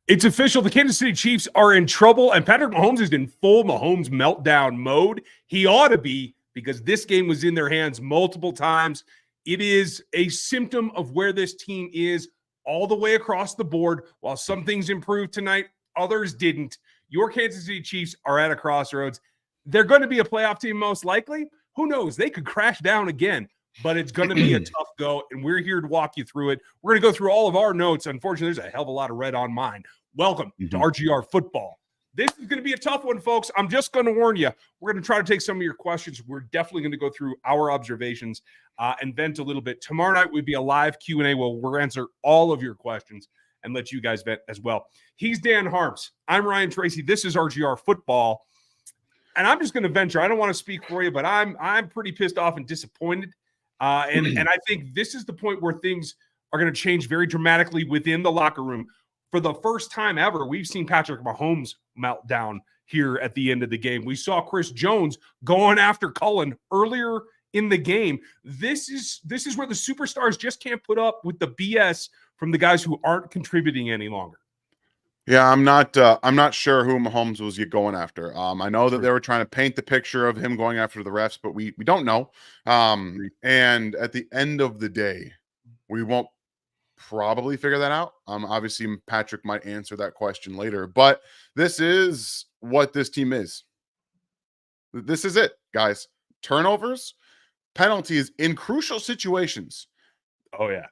It's official. The Kansas City Chiefs are in trouble, and Patrick Mahomes is in full Mahomes meltdown mode. He ought to be, because this game was in their hands multiple times. It is a symptom of where this team is all the way across the board. While some things improved tonight, others didn't. Your Kansas City Chiefs are at a crossroads. They're going to be a playoff team most likely. Who knows? They could crash down again, but it's going to be a tough go, and we're here to walk you through it. We're going to go through all of our notes. Unfortunately, there's a hell of a lot of red on mine. Welcome to RGR Football. This is going to be a tough one, folks. I'm just going to warn you. We're going to try to take some of your questions. We're definitely going to go through our observations and vent a little bit. Tomorrow night would be a live Q&A where we'll answer all of your questions and let you guys vent as well. He's Dan Harms. I'm Ryan Tracy. This is RGR Football. And I'm just going to venture. I don't want to speak for you, but I'm pretty pissed off and disappointed. And I think this is the point where things are going to change very dramatically within the locker room. For the first time ever, we've seen Patrick Mahomes meltdown here at the end of the game. We saw Chris Jones going after Cullen earlier in the game. This is where the superstars just can't put up with the BS from the guys who aren't contributing any longer. Yeah, I'm not sure who Mahomes was going after. I know that they were trying to paint the picture of him going after the refs, but we don't know. And at the end of the day, we won't probably figure that out. Obviously, Patrick might answer that question later, but this is what this team is. This is it, guys. Turnovers, penalties in crucial situations. Oh yeah.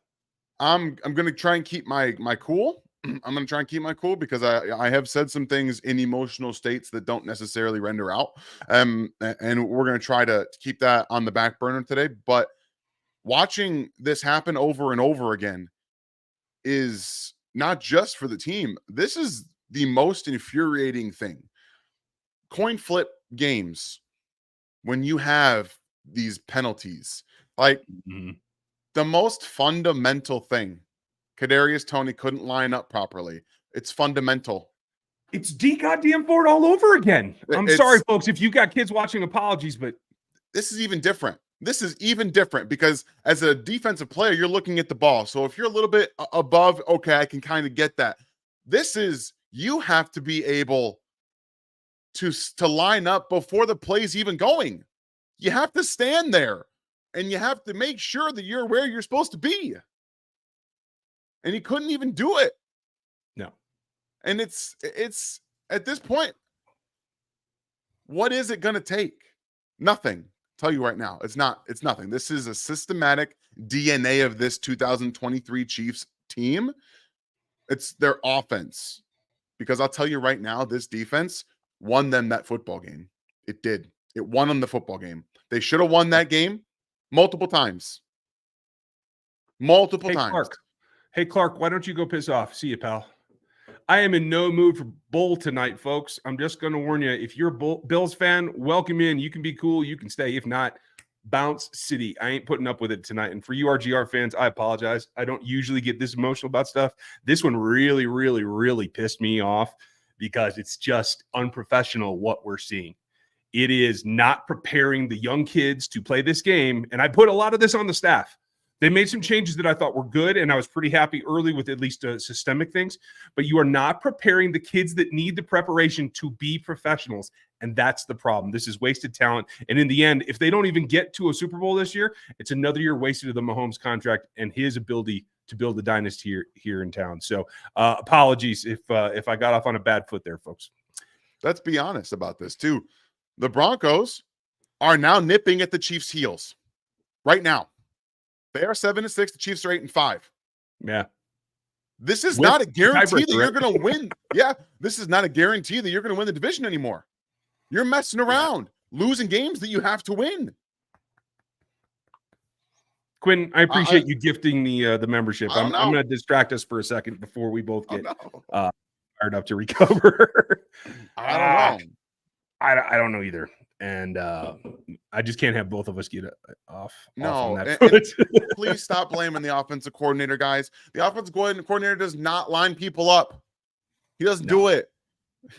I'm going to try and keep my cool. I'm going to try and keep my cool because I have said some things in emotional states that don't necessarily render out. And we're going to try to keep that on the back burner today. But watching this happen over and over again is not just for the team. This is the most infuriating thing. Coin flip games, when you have these penalties, like the most fundamental thing. Kadarius Toney couldn't line up properly. It's fundamental. It's goddamn Ford all over again. I'm sorry, folks, if you got kids watching, apologies, but this is even different. This is even different because as a defensive player, you're looking at the ball. So if you're a little bit above, okay, I can kind of get that. This is, you have to be able to line up before the play's even going. You have to stand there and you have to make sure that you're where you're supposed to be. And he couldn't even do it. No. And it's at this point, what is it going to take? Nothing. Tell you right now, it's nothing. This is a systematic DNA of this 2023 Chiefs team. It's their offense. Because I'll tell you right now, this defense won them that football game. It did. It won them the football game. They should have won that game multiple times. Multiple times. Hey, Clark, why don't you go piss off? See you, pal. I am in no mood for bull tonight, folks. I'm just going to warn you, if you're a Bills fan, welcome in. You can be cool. You can stay. If not, bounce city. I ain't putting up with it tonight. And for you RGR fans, I apologize. I don't usually get this emotional about stuff. This one really, really, really pissed me off because it's just unprofessional what we're seeing. It is not preparing the young kids to play this game. And I put a lot of this on the staff. They made some changes that I thought were good, and I was pretty happy early with at least systemic things. But you are not preparing the kids that need the preparation to be professionals, and that's the problem. This is wasted talent. And in the end, if they don't even get to a Super Bowl this year, it's another year wasted of the Mahomes contract and his ability to build a dynasty here in town. So apologies if I got off on a bad foot there, folks. Let's be honest about this, too. The Broncos are now nipping at the Chiefs' heels right now. They are 7-6. The Chiefs are 8-5. Yeah. This is not a guarantee that you're going to win. Yeah. This is not a guarantee that you're going to win the division anymore. You're messing around, losing games that you have to win. Quinn, I appreciate you gifting the membership. I'm going to distract us for a second before we both get fired up to recover. I don't know. I don't know either. And I just can't have both of us get off. No, on that foot. Please stop blaming the offensive coordinator, guys. The offensive coordinator does not line people up. He doesn't do it.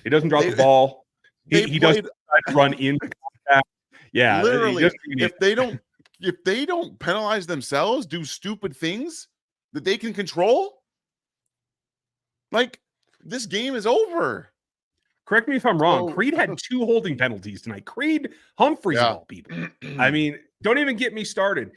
He doesn't drop the ball. He doesn't run into contact. Yeah, literally. If they don't penalize themselves, do stupid things that they can control, like this game is over. Correct me if I'm wrong. So- Creed had 2 holding penalties tonight. Creed Humphreys of all people. I mean, don't even get me started.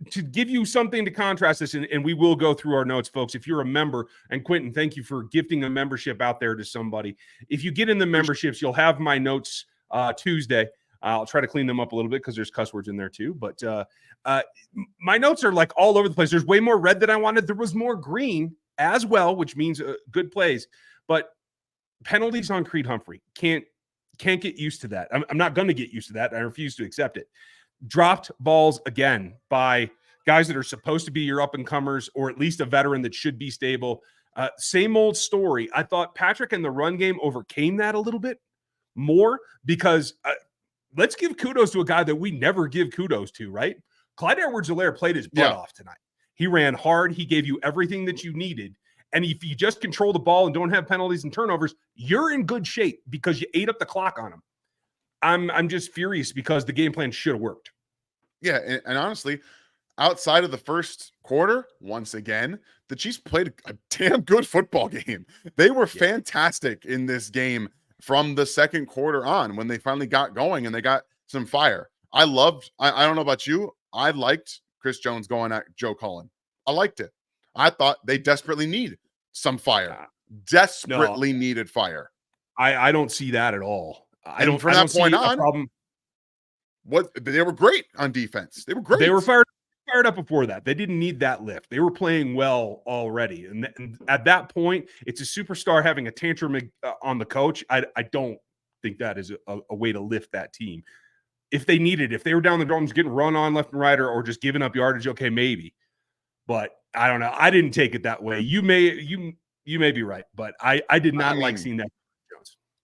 To give you something to contrast this, and we will go through our notes, folks. If you're a member, and Quentin, thank you for gifting a membership out there to somebody. If you get in the memberships, you'll have my notes Tuesday. I'll try to clean them up a little bit because there's cuss words in there too. But my notes are like all over the place. There's way more red than I wanted. There was more green as well, which means good plays. But penalties on Creed Humphrey. Can't get used to that. I'm not going to get used to that. I refuse to accept it. Dropped balls again by guys that are supposed to be your up-and-comers or at least a veteran that should be stable. Same old story. I thought Patrick and the run game overcame that a little bit more because let's give kudos to a guy that we never give kudos to, right? Clyde Edwards-Helaire played his butt off tonight. He ran hard. He gave you everything that you needed. And if you just control the ball and don't have penalties and turnovers, you're in good shape because you ate up the clock on him. I'm just furious because the game plan should have worked. Yeah, and honestly, outside of the first quarter, once again, the Chiefs played a damn good football game. They were fantastic in this game from the second quarter on when they finally got going and they got some fire. I don't know about you, I liked Chris Jones going at Joe Cullen. I liked it. I thought they desperately need some fire. Desperately needed fire. I don't see that at all. I don't see a problem. They were great on defense. They were great. They were fired up before that. They didn't need that lift. They were playing well already. And at that point, it's a superstar having a tantrum on the coach. I don't think that is a way to lift that team. If they needed, if they were down the drums getting run on left and right or just giving up yardage, okay, maybe. But I don't know. I didn't take it that way. You may be right, but I did not like seeing that.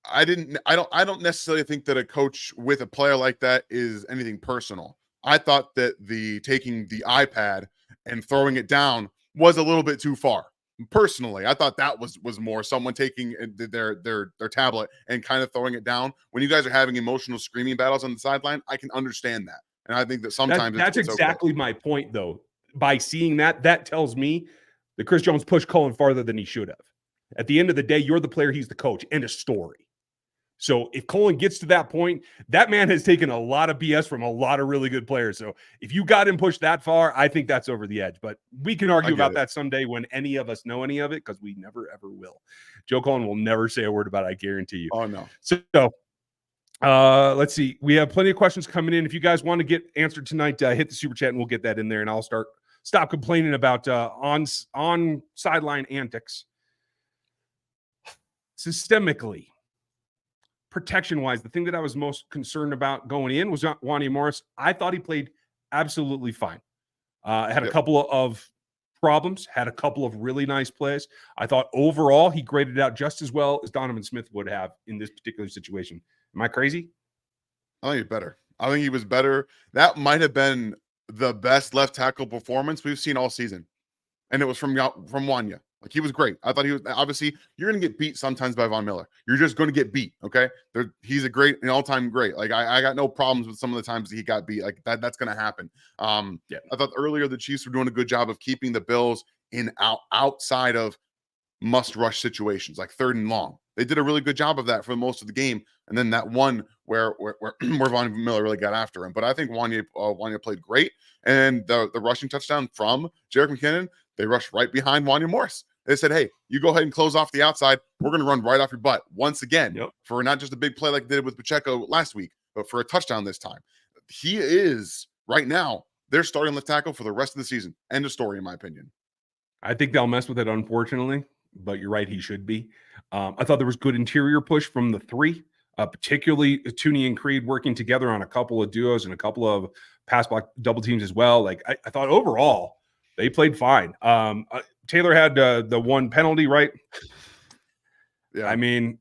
I don't necessarily think that a coach with a player like that is anything personal. I thought that taking the iPad and throwing it down was a little bit too far. Personally, I thought that was more someone taking their tablet and kind of throwing it down. When you guys are having emotional screaming battles on the sideline, I can understand that. And I think that sometimes that's exactly my point, though. By seeing that tells me that Chris Jones pushed Cullen farther than he should have. At the end of the day, you're the player, he's the coach, end of story. So if Cullen gets to that point, that man has taken a lot of BS from a lot of really good players. So if you got him pushed that far, I think that's over the edge. But we can argue about that someday when any of us know any of it, because we never, ever will. Joe Cullen will never say a word about it, I guarantee you. Oh, no. So let's see. We have plenty of questions coming in. If you guys want to get answered tonight, hit the super chat and we'll get that in there. And I'll stop complaining about on sideline antics. Systemically, protection-wise, the thing that I was most concerned about going in was Wanya Morris. I thought he played absolutely fine. Had a couple of problems, had a couple of really nice plays. I thought overall he graded out just as well as Donovan Smith would have in this particular situation. Am I crazy? I think he's better. I think he was better. That might have been the best left tackle performance we've seen all season. And it was from Wanya. Like, he was great. I thought he was, obviously, you're going to get beat sometimes by Von Miller. You're just going to get beat, okay? He's an all-time great. Like, I got no problems with some of the times that he got beat. Like, that's going to happen. I thought earlier the Chiefs were doing a good job of keeping the Bills outside of must-rush situations, like 3rd and long. They did a really good job of that for most of the game. And then that one where Von Miller really got after him. But I think Wanya played great. And the rushing touchdown from Jerick McKinnon, they rushed right behind Wanya Morris. They said, hey, you go ahead and close off the outside. We're going to run right off your butt once again for not just a big play like they did with Pacheco last week, but for a touchdown this time. He is, right now, their starting left tackle for the rest of the season. End of story, in my opinion. I think they'll mess with it, unfortunately, but you're right, he should be. I thought there was good interior push from the 3, particularly Tooney and Creed working together on a couple of duos and a couple of pass block double teams as well. Like, I thought overall, they played fine. Taylor had the one penalty, right? Yeah. I mean,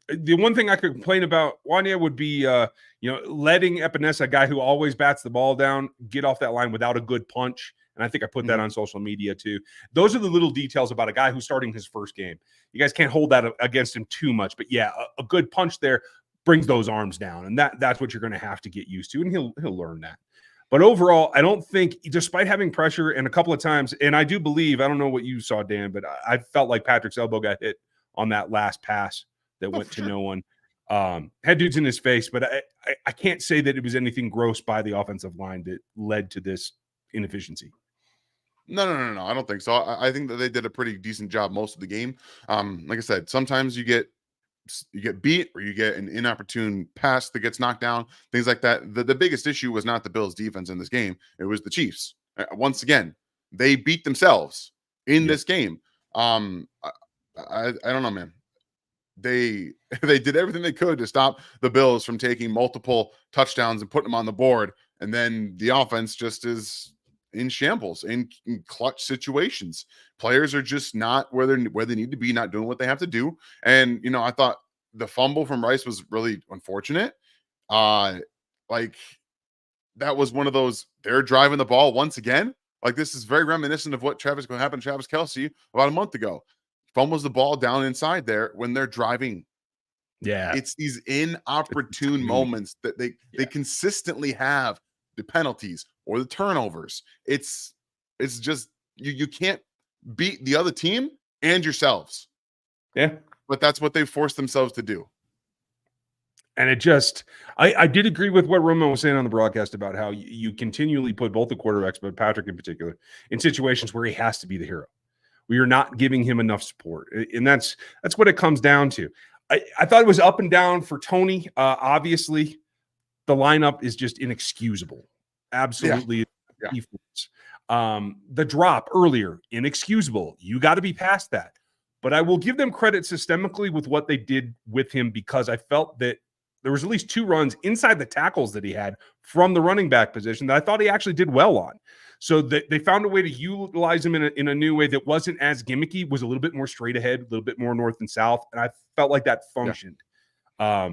the one thing I could complain about Wanya would be, letting Epinesa, a guy who always bats the ball down, get off that line without a good punch. And I think I put that on social media too. Those are the little details about a guy who's starting his first game. You guys can't hold that against him too much. But yeah, a good punch there brings those arms down. And that's what you're going to have to get used to. And he'll learn that. But overall, I don't think, despite having pressure and a couple of times, and I do believe, I don't know what you saw, Dan, but I felt like Patrick's elbow got hit on that last pass that went to sure. no one. Had dudes in his face, but I can't say that it was anything gross by the offensive line that led to this inefficiency. No. I don't think so. I think that they did a pretty decent job most of the game. Like I said, sometimes you get beat or you get an inopportune pass that gets knocked down, things like that. The biggest issue was not the Bills defense in this game. It was the Chiefs. Once again, they beat themselves in this game. I don't know, man. They they did everything they could to stop the Bills from taking multiple touchdowns and putting them on the board. And then the offense just is in shambles in clutch situations. Players are just not where they need to be, not doing what they have to do. And I thought the fumble from Rice was really unfortunate. Like that was one of those, they're driving the ball once again. Like this is very reminiscent of what happened to Travis Kelce about a month ago. Fumbles the ball down inside there when they're driving. Yeah. It's these inopportune moments that they consistently have, the penalties or the turnovers. It's just you can't beat the other team and yourselves. Yeah. But that's what they forced themselves to do. And it just, I did agree with what Roman was saying on the broadcast about how you continually put both the quarterbacks, but Patrick in particular, in situations where he has to be the hero. We are not giving him enough support. And that's what it comes down to. I thought it was up and down for Tony. Obviously, the lineup is just inexcusable. Absolutely. Yeah. The drop earlier, inexcusable. You got to be past that. But I will give them credit systemically with what they did with him, because I felt that there was at least 2 runs inside the tackles that he had from the running back position that I thought he actually did well on. So they found a way to utilize him in a new way that wasn't as gimmicky, was a little bit more straight ahead, a little bit more north and south. And I felt like that functioned. Yeah.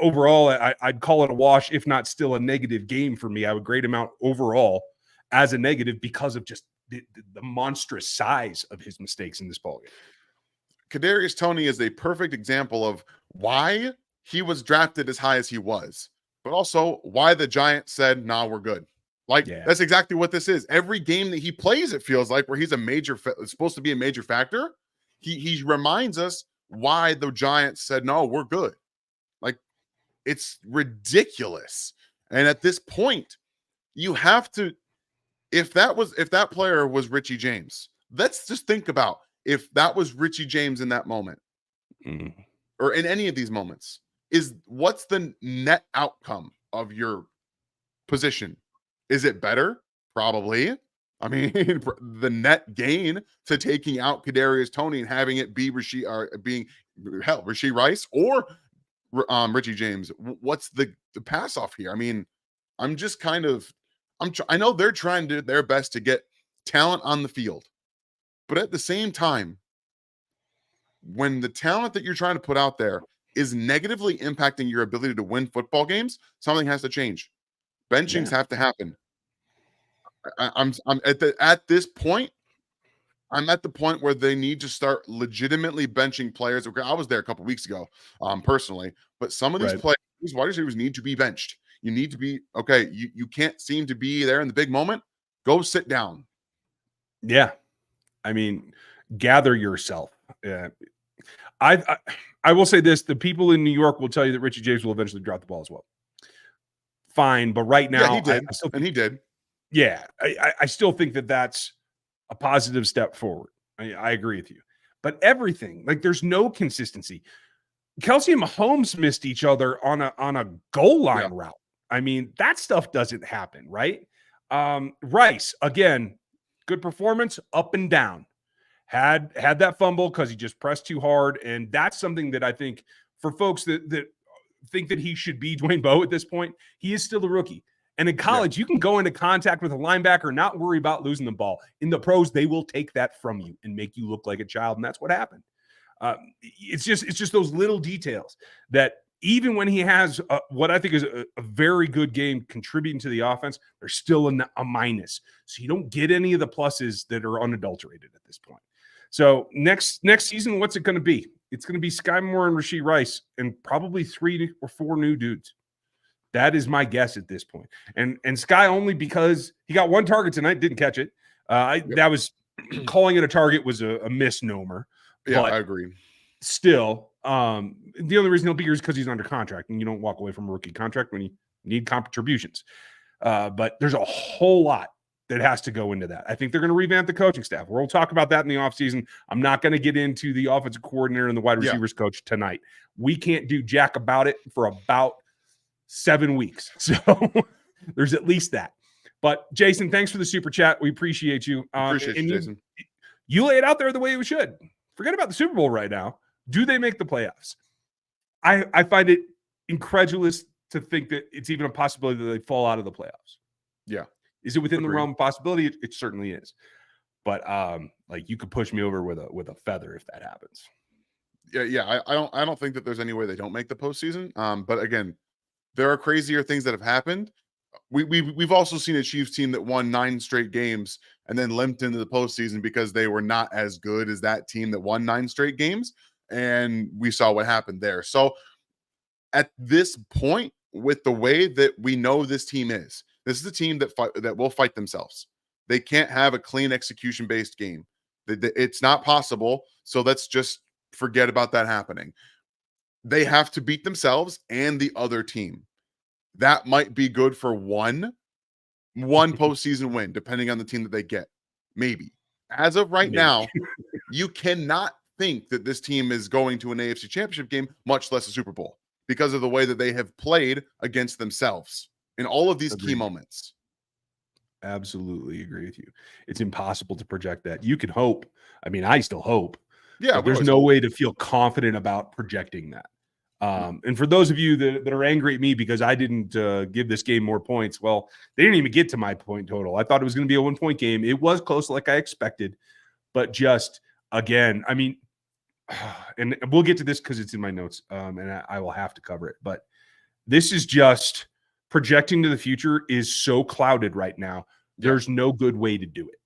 Overall, I'd call it a wash, if not still a negative game for me. I would grade him out overall as a negative because of just the monstrous size of his mistakes in this ballgame. Kadarius Toney is a perfect example of why he was drafted as high as he was, but also why the Giants said, "Nah, we're good." That's exactly what this is. Every game that he plays, it feels like, where he's supposed to be a major factor, he reminds us why the Giants said, "No, we're good." Like, it's ridiculous. And at this point, you have to, if that player was Richie James, let's just think about if that was Richie James in that moment, or in any of these moments, what's the net outcome of your position? Is it better? Probably. I mean, the net gain to taking out Kadarius Toney and having it be Rashee Rice or Richie James. What's the pass off here? I mean, I'm just kind of, I know they're trying to do their best to get talent on the field, but at the same time, when the talent that you're trying to put out there is negatively impacting your ability to win football games, something has to change. Benchings have to happen. I'm at this point. I'm at the point where they need to start legitimately benching players. I was there a couple weeks ago, personally, but some of these players, these wide receivers, need to be benched. You need to be okay. You can't seem to be there in the big moment. Go sit down. Yeah, I mean, gather yourself. I will say this: the people in New York will tell you that Richie James will eventually drop the ball as well. Fine, but right now, he did, he did. Yeah, I still think that that's a positive step forward. I agree with you, but everything, like, there's no consistency. Kelce and Mahomes missed each other on a goal line route. I mean, that stuff doesn't happen, right? Rice, again, good performance, up and down. Had that fumble because he just pressed too hard, and that's something that I think for folks that think that he should be Dwayne Bowe at this point, he is still a rookie. And in college, you can go into contact with a linebacker and not worry about losing the ball. In the pros, they will take that from you and make you look like a child, and that's what happened. It's just those little details that even when he has what I think is a very good game contributing to the offense, there's still a minus. So you don't get any of the pluses that are unadulterated at this point. So next season, what's it going to be? It's going to be Sky Moore and Rashee Rice and probably 3 or 4 new dudes. That is my guess at this point. And Sky, only because he got one target tonight, didn't catch it. That was calling it a target was a misnomer. Yeah, But I agree. still, the only reason he'll be here is because he's under contract, and you don't walk away from a rookie contract when you need contributions. But there's a whole lot that has to go into that. I think they're going to revamp the coaching staff. We'll talk about that in the offseason. I'm not going to get into the offensive coordinator and the wide receivers coach tonight. We can't do jack about it for about 7 weeks. So there's at least that. But Jason, thanks for the super chat. We appreciate you. Appreciate you, Jason. You lay it out there the way you should. Forget about the Super Bowl right now. Do they make the playoffs? I find it incredulous to think that it's even a possibility that they fall out of the playoffs. Yeah. Is it within the realm of possibility? It certainly is. But like you could push me over with a feather if that happens. Yeah. I don't think that there's any way they don't make the postseason. But again, there are crazier things that have happened. We've also seen a Chiefs team that won 9 straight games and then limped into the postseason because they were not as good as that team that won 9 straight games. And we saw what happened there. So at this point, with the way that we know this team is, this is a team that will fight themselves. They can't have a clean execution-based game. It's not possible. So let's just forget about that happening. They have to beat themselves and the other team. That might be good for one postseason win, depending on the team that they get. Maybe. As of right now, you cannot think that this team is going to an AFC Championship game, much less a Super Bowl, because of the way that they have played against themselves in all of these key moments. Absolutely agree with you. It's impossible to project that. You can hope. I mean, I still hope. Yeah, there's no way to feel confident about projecting that. And for those of you that are angry at me because I didn't give this game more points, well, they didn't even get to my point total. I thought it was going to be a 1-point game. It was close like I expected, but just again, I mean, and we'll get to this because it's in my notes, and I will have to cover it. But this is just projecting to the future is so clouded right now. There's no good way to do it.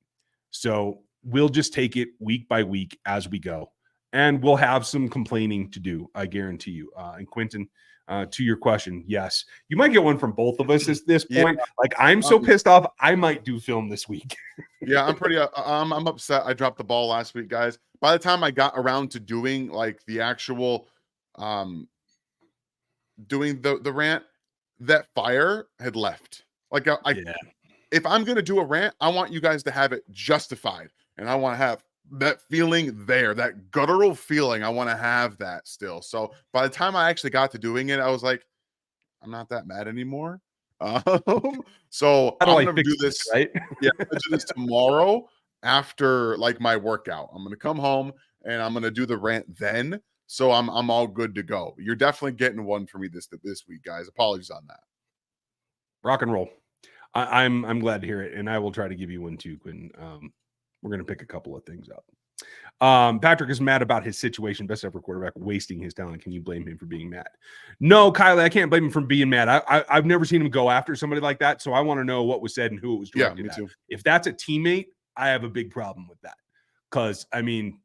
So we'll just take it week by week as we go. And we'll have some complaining to do, I guarantee you. And Quentin, to your question, yes, you might get one from both of us at this point. Yeah. Like I'm so pissed off, I might do film this week. Yeah, I'm pretty. I'm upset. I dropped the ball last week, guys. By the time I got around to doing like the actual, doing the rant, that fire had left. Like if I'm gonna do a rant, I want you guys to have it justified, and I want to have that feeling there, that guttural feeling. I want to have that still. So by the time I actually got to doing it, I was like, I'm not that mad anymore. So I'm gonna do this, right? Yeah, I'm gonna do this tomorrow after like my workout. I'm gonna come home and I'm gonna do the rant then. So I'm all good to go. You're definitely getting one for me this week, guys. Apologies on that. Rock and roll. I'm glad to hear it, and I will try to give you one too, Quinn. We're going to pick a couple of things up. Patrick is mad about his situation. Best ever quarterback wasting his talent. Can you blame him for being mad? No, Kylie, I can't blame him for being mad. I've never seen him go after somebody like that, so I want to know what was said and who it was directed at. If that's a teammate, I have a big problem with that. Because, I mean,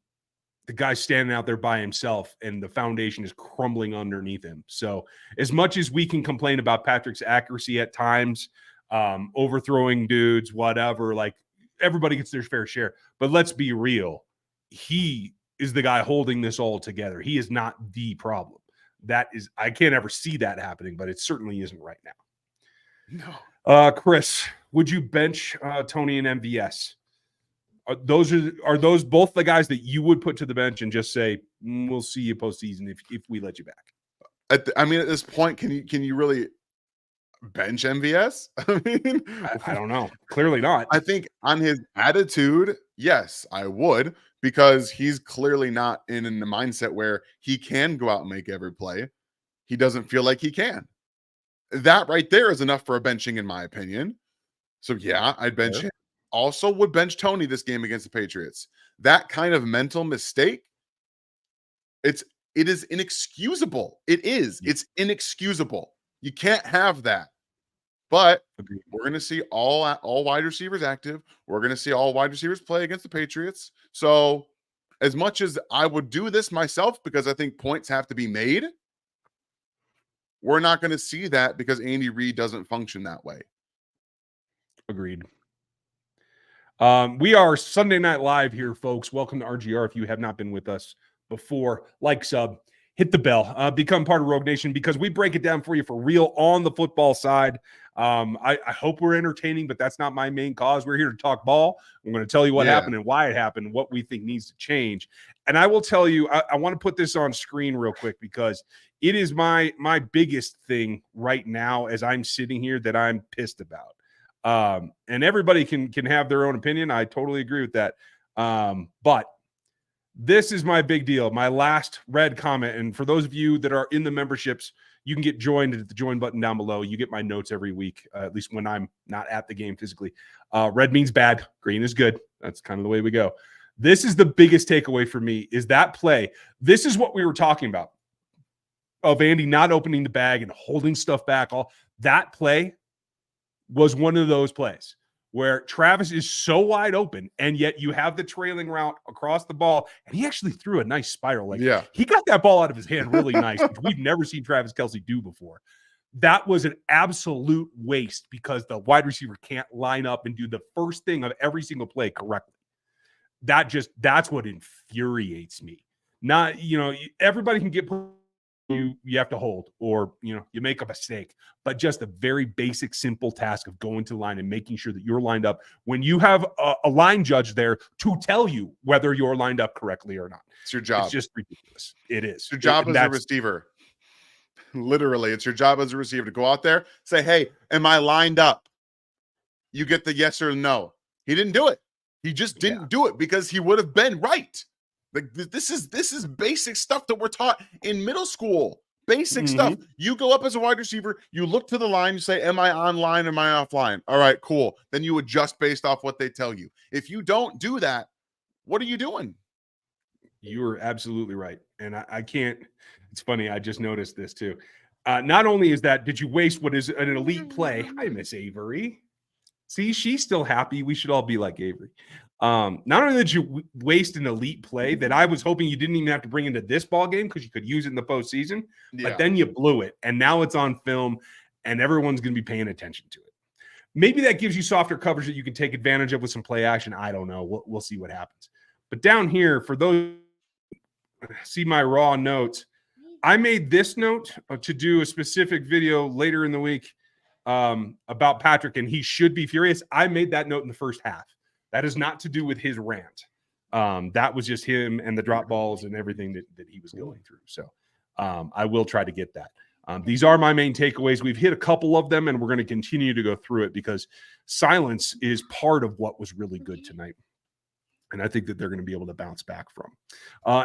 the guy's standing out there by himself, and the foundation is crumbling underneath him. So as much as we can complain about Patrick's accuracy at times, overthrowing dudes, whatever, like, everybody gets their fair share, but let's be real. He is the guy holding this all together. He is not the problem. That is, I can't ever see that happening, but it certainly isn't right now. No. Chris, would you bench Tony and MVS? Are those both the guys that you would put to the bench and just say, we'll see you postseason if we let you back? I mean, at this point, can you really bench MVS? I mean, I don't know. Clearly not. I think on his attitude, yes, I would, because he's clearly not in the mindset where he can go out and make every play. He doesn't feel like he can. That right there is enough for a benching, in my opinion. So yeah, I'd bench him. Also would bench Tony this game against the Patriots. That kind of mental mistake, it is inexcusable. It is. It's inexcusable. You can't have that. But we're going to see all wide receivers active. We're going to see all wide receivers play against the Patriots. So as much as I would do this myself, because I think points have to be made, We're not going to see that because Andy Reid doesn't function that way. Agreed. We are Sunday Night Live here, folks. Welcome to RGR. If you have not been with us before, like, sub, hit the bell, become part of Rogue Nation, because we break it down for you for real on the football side. I hope we're entertaining, but that's not my main cause. We're here to talk ball. I'm going to tell you what happened and why it happened, what we think needs to change. And I will tell you, I want to put this on screen real quick because it is my biggest thing right now as I'm sitting here that I'm pissed about. And everybody can have their own opinion. I totally agree with that. But this is my big deal. My last red comment. And for those of you that are in the memberships, you can get joined at the join button down below. You get my notes every week, at least when I'm not at the game physically. Red means bad. Green is good. That's kind of the way we go. This is the biggest takeaway for me is that play. This is what we were talking about of Andy not opening the bag and holding stuff back. All that play was one of those plays where Travis is so wide open, and yet you have the trailing route across the ball, and he actually threw a nice spiral. He got that ball out of his hand really nice, which we've never seen Travis Kelce do before. That was an absolute waste because the wide receiver can't line up and do the first thing of every single play correctly. That's what infuriates me. Not, everybody can get you have to hold, or you make a mistake, but just a very basic, simple task of going to the line and making sure that you're lined up when you have a line judge there to tell you whether you're lined up correctly or not. It's your job. It's just ridiculous. It is. It's your job as a receiver. Literally, it's your job as a receiver to go out there, say, hey, am I lined up? You get the yes or no. He didn't do it. He just didn't do it because he would have been right. Like this is basic stuff that we're taught in middle school. Basic stuff. You go up as a wide receiver, you look to the line, you say, am I on line, am I off line? All right, cool. Then you adjust based off what they tell you. If you don't do that, what are you doing? You are absolutely right. And I can't, it's funny, I just noticed this too. Not only is that, did you waste what is an elite play? Hi, Miss Avery. See, she's still happy. We should all be like Avery. Not only did you waste an elite play that I was hoping you didn't even have to bring into this ball game because you could use it in the postseason, but then you blew it, and now it's on film, and everyone's going to be paying attention to it. Maybe that gives you softer coverage that you can take advantage of with some play action. I don't know. We'll see what happens. But down here, for those see my raw notes, I made this note to do a specific video later in the week about Patrick, and he should be furious. I made that note in the first half. That is not to do with his rant. That was just him and the drop balls and everything that he was going through. So I will try to get that. These are my main takeaways. We've hit a couple of them, and we're going to continue to go through it because silence is part of what was really good tonight. And I think that they're going to be able to bounce back from.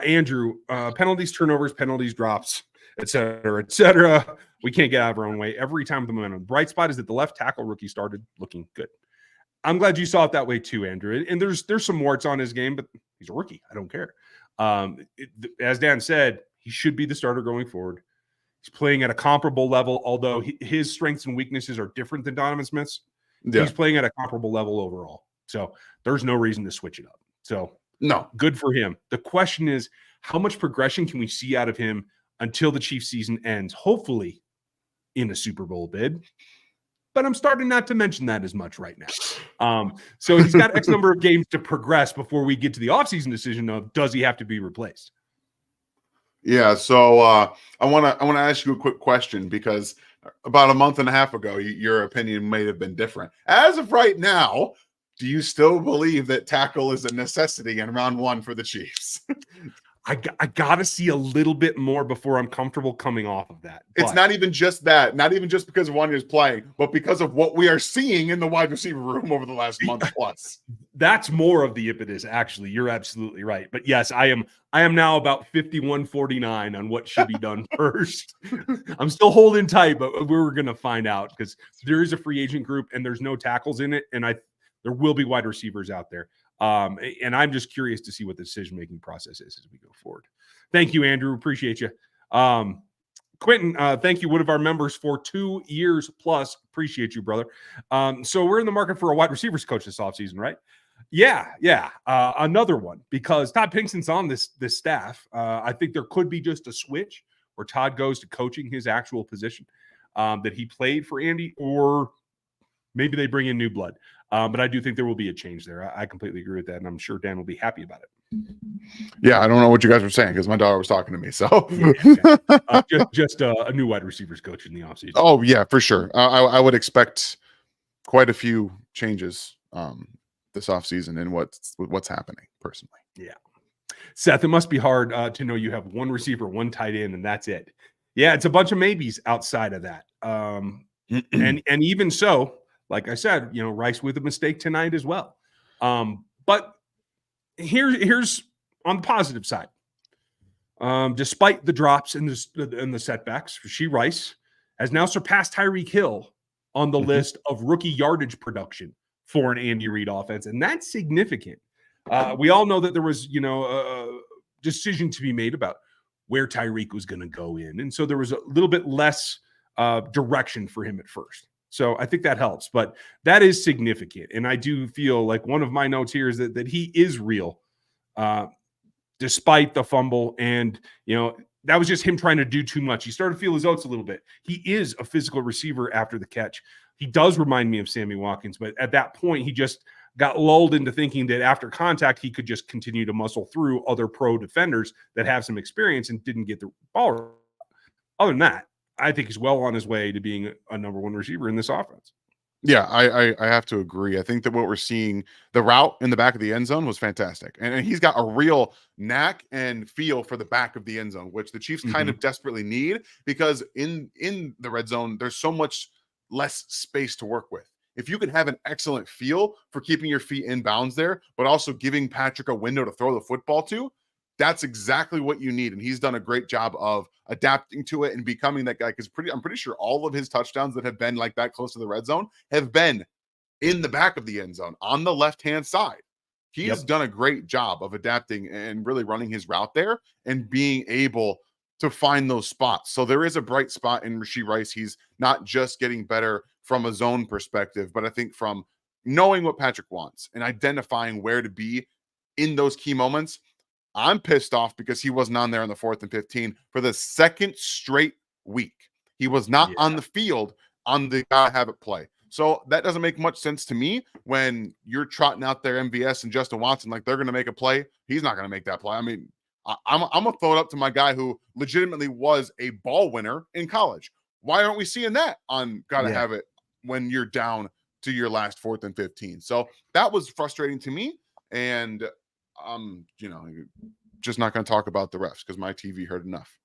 Andrew, penalties, turnovers, penalties, drops, et cetera. We can't get out of our own way every time with the momentum. Bright spot is that the left tackle rookie started looking good. I'm glad you saw it that way too, Andrew. And there's some warts on his game, but he's a rookie. I don't care. As Dan said, he should be the starter going forward. He's playing at a comparable level, although his strengths and weaknesses are different than Donovan Smith's. Yeah. He's playing at a comparable level overall. So there's no reason to switch it up. So no, good for him. The question is, how much progression can we see out of him until the Chiefs season ends? Hopefully in a Super Bowl bid. But I'm starting not to mention that as much right now. So he's got X number of games to progress before we get to the offseason decision of does he have to be replaced? Yeah, so I want to ask you a quick question because about a month and a half ago, your opinion may have been different. As of right now, do you still believe that tackle is a necessity in round one for the Chiefs? I got to see a little bit more before I'm comfortable coming off of that. It's not even just that, not even just because one is playing, but because of what we are seeing in the wide receiver room over the last month plus. That's more of the impetus, actually. You're absolutely right. But yes, I am now about 51-49 on what should be done first. I'm still holding tight, but we're going to find out because there is a free agent group and there's no tackles in it. And there will be wide receivers out there. And I'm just curious to see what the decision-making process is as we go forward. Thank you, Andrew. Appreciate you. Quentin, thank you, one of our members for 2 years plus. Appreciate you, brother. So we're in the market for a wide receivers coach this offseason, right? Yeah. Another one, because Todd Pinkston's on this staff. I think there could be just a switch or Todd goes to coaching his actual position that he played for Andy, or maybe they bring in new blood. But I do think there will be a change there. I completely agree with that, and I'm sure Dan will be happy about it. Yeah, I don't know what you guys were saying because my daughter was talking to me. So just a new wide receivers coach in the offseason. Oh yeah, for sure. I would expect quite a few changes this offseason and what's happening personally. Yeah. Seth, it must be hard to know you have one receiver, one tight end, and that's it. Yeah, it's a bunch of maybes outside of that. And even so, like I said, Rice with a mistake tonight as well. But here's on the positive side. Despite the drops and the setbacks, Rashee Rice has now surpassed Tyreek Hill on the list of rookie yardage production for an Andy Reid offense, and that's significant. We all know that there was, a decision to be made about where Tyreek was going to go in, and so there was a little bit less direction for him at first. So I think that helps, but that is significant, and I do feel like one of my notes here is that he is real, despite the fumble, and that was just him trying to do too much. He started to feel his oats a little bit. He is a physical receiver after the catch. He does remind me of Sammy Watkins, but at that point, he just got lulled into thinking that after contact, he could just continue to muscle through other pro defenders that have some experience and didn't get the ball. Other than that, I think he's well on his way to being a number one receiver in this offense. Yeah, I have to agree. I think that what we're seeing, the route in the back of the end zone was fantastic. And he's got a real knack and feel for the back of the end zone, which the Chiefs kind of desperately need because in the red zone, there's so much less space to work with. If you can have an excellent feel for keeping your feet in bounds there, but also giving Patrick a window to throw the football to, that's exactly what you need. And he's done a great job of adapting to it and becoming that guy. Because I'm pretty sure all of his touchdowns that have been like that close to the red zone have been in the back of the end zone on the left-hand side. He's done a great job of adapting and really running his route there and being able to find those spots. So there is a bright spot in Rashee Rice. He's not just getting better from a zone perspective, but I think from knowing what Patrick wants and identifying where to be in those key moments. I'm pissed off because he wasn't on there on the 4th and 15 for the second straight week. He was not on the field on the gotta have it play. So that doesn't make much sense to me when you're trotting out there MVS and Justin Watson like they're going to make a play. He's not going to make that play. I mean, I'm going to throw it up to my guy who legitimately was a ball winner in college. Why aren't we seeing that on gotta have it when you're down to your last 4th and 15? So that was frustrating to me. And just not going to talk about the refs because my TV heard enough.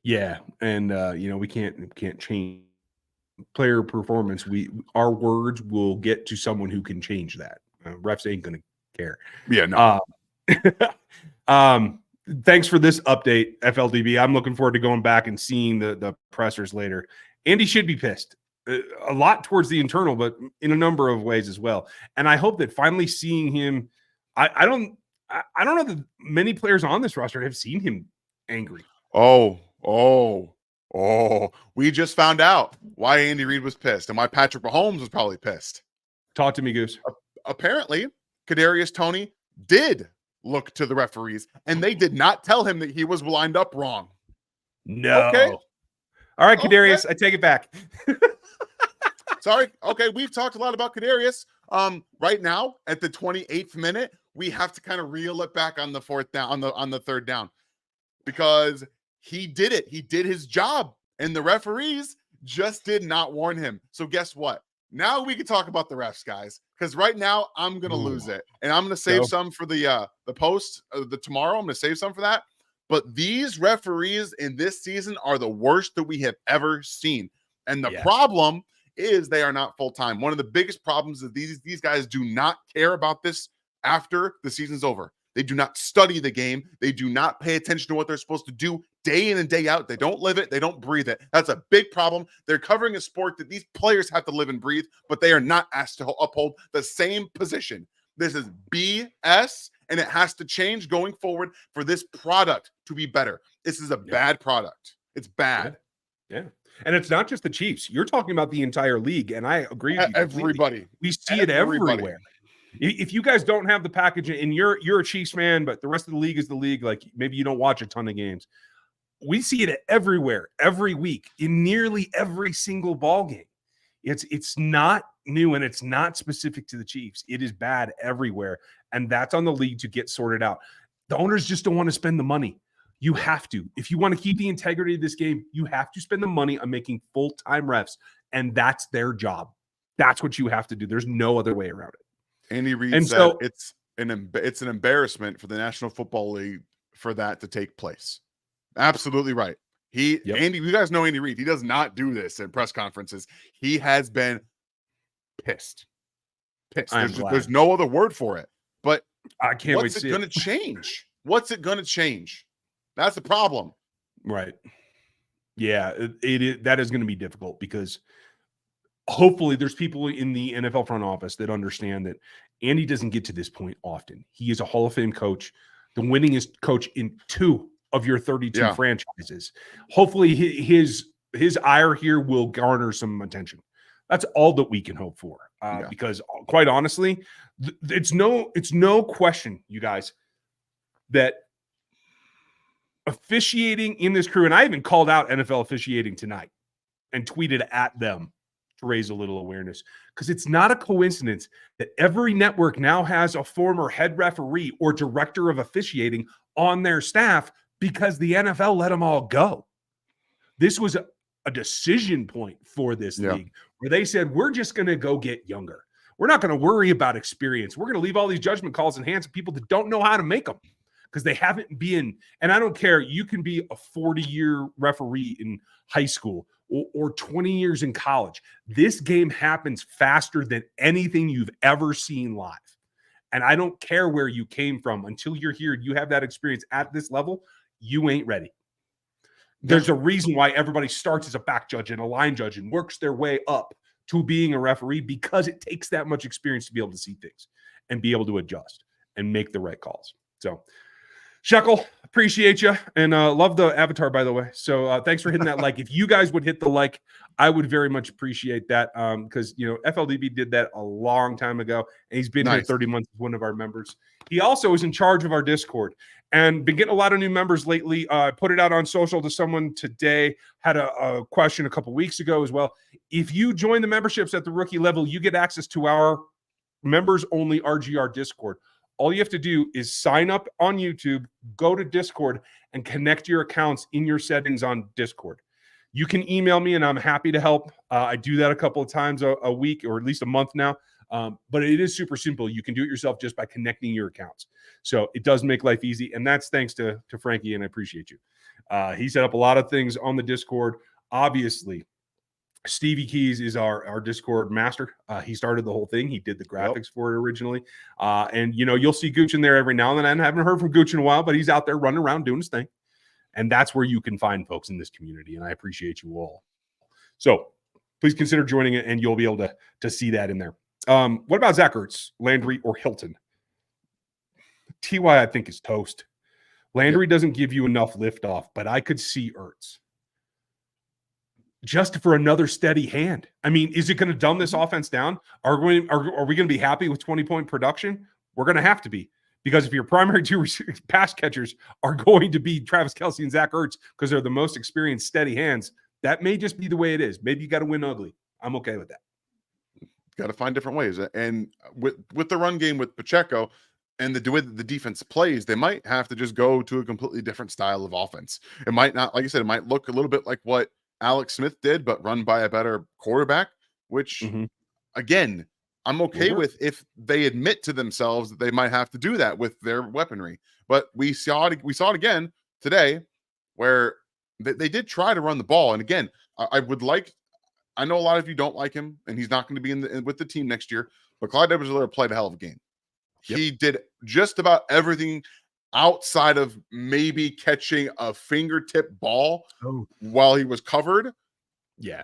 Yeah, and we can't change player performance. Our words will get to someone who can change that. Refs ain't going to care. Yeah, no. Thanks for this update, FLDB. I'm looking forward to going back and seeing the pressers later. Andy should be pissed. A lot towards the internal, but in a number of ways as well. And I hope that finally seeing him. I don't know that many players on this roster have seen him angry. Oh, we just found out why Andy Reid was pissed and why Patrick Mahomes was probably pissed. Talk to me, Goose. Apparently, Kadarius Toney did look to the referees, and they did not tell him that he was lined up wrong. No. Okay. All right, Kadarius, I take it back. Sorry. Okay, we've talked a lot about Kadarius. Right now, at the 28th minute, we have to kind of reel it back on the 4th down, on the 3rd down, because he did it. He did his job, and the referees just did not warn him. So guess what? Now we can talk about the refs, guys, because right now I'm gonna lose it, and I'm gonna save some for the post the tomorrow. I'm gonna save some for that. But these referees in this season are the worst that we have ever seen, and the problem is they are not full-time. One of the biggest problems is these guys do not care about this after the season's over. They do not study the game. They do not pay attention to what they're supposed to do day in and day out. They don't live it. They don't breathe it. That's a big problem. They're covering a sport that these players have to live and breathe, but they are not asked to uphold the same position. This is BS, and it has to change going forward for this product to be better. This is a bad product. It's bad. Yeah. And it's not just the Chiefs. You're talking about the entire league, and I agree with you everybody. We see it everywhere. If you guys don't have the package and you're a Chiefs fan, but the rest of the league is the league, like maybe you don't watch a ton of games. We see it everywhere, every week, in nearly every single ball game. It's not new, and it's not specific to the Chiefs. It is bad everywhere, and that's on the league to get sorted out. The owners just don't want to spend the money. You have to. If you want to keep the integrity of this game, you have to spend the money on making full-time refs, and that's their job. That's what you have to do. There's no other way around it. Andy Reid And said so it's an embarrassment for the National Football League for that to take place. Absolutely right. Andy, you guys know Andy Reid. He does not do this in press conferences. He has been pissed. There's no other word for it. But I can't wait what's to see it going to change? What's it going to change? That's the problem. Right. Yeah, that is going to be difficult, because hopefully there's people in the NFL front office that understand that Andy doesn't get to this point often. He is a Hall of Fame coach, the winningest coach in 2 of your 32 franchises. Hopefully his ire here will garner some attention. That's all that we can hope for. Because quite honestly, it's no question, you guys, that officiating in this crew, and I even called out NFL officiating tonight and tweeted at them to raise a little awareness, because it's not a coincidence that every network now has a former head referee or director of officiating on their staff, because the NFL let them all go. This was a decision point for this league, where they said, we're just going to go get younger. We're not going to worry about experience. We're going to leave all these judgment calls in hands of people that don't know how to make them, because they haven't been. And I don't care. You can be a 40-year referee in high school or 20 years in college. This game happens faster than anything you've ever seen live. And I don't care where you came from. Until you're here, you have that experience at this level, you ain't ready. There's a reason why everybody starts as a back judge and a line judge and works their way up to being a referee, because it takes that much experience to be able to see things and be able to adjust and make the right calls. So, Shekel, appreciate you, and love the avatar, by the way. So thanks for hitting that like. If you guys would hit the like, I would very much appreciate that, because FLDB did that a long time ago, and he's been here 30 months as one of our members. He also is in charge of our Discord and been getting a lot of new members lately. I put it out on social to someone today, had a question a couple weeks ago as well. If you join the memberships at the rookie level, you get access to our members-only RGR Discord. All you have to do is sign up on YouTube, go to Discord, and connect your accounts in your settings on Discord. You can email me, and I'm happy to help. I do that a couple of times a week, or at least a month now. But it is super simple. You can do it yourself just by connecting your accounts. So it does make life easy, and that's thanks to Frankie, and I appreciate you. He set up a lot of things on the Discord. Obviously, Stevie Keys is our Discord master. He started the whole thing. He did the graphics for it originally. And, you'll see Gooch in there every now and then. I haven't heard from Gooch in a while, but he's out there running around doing his thing. And that's where you can find folks in this community. And I appreciate you all. So please consider joining it, and you'll be able to see that in there. What about Zach Ertz, Landry, or Hilton? TY, I think, is toast. Landry doesn't give you enough liftoff, but I could see Ertz just for another steady hand. I mean, is it going to dumb this offense down? Are we going to be happy with 20-point production? We're going to have to be, because if your primary 2 pass catchers are going to be Travis Kelce and Zach Ertz because they're the most experienced steady hands, that may just be the way it is. Maybe you got to win ugly. I'm okay with that. Got to find different ways. And with the run game with Pacheco and the way that the defense plays, they might have to just go to a completely different style of offense. It might not, like I said, it might look a little bit like what Alex Smith did, but run by a better quarterback, which again, I'm okay with if they admit to themselves that they might have to do that with their weaponry. But we saw it again today, where they did try to run the ball. And again, I know a lot of you don't like him, and he's not going to be with the team next year, but Clyde Edwards-Helaire played a hell of a game. He did just about everything outside of maybe catching a fingertip ball while he was covered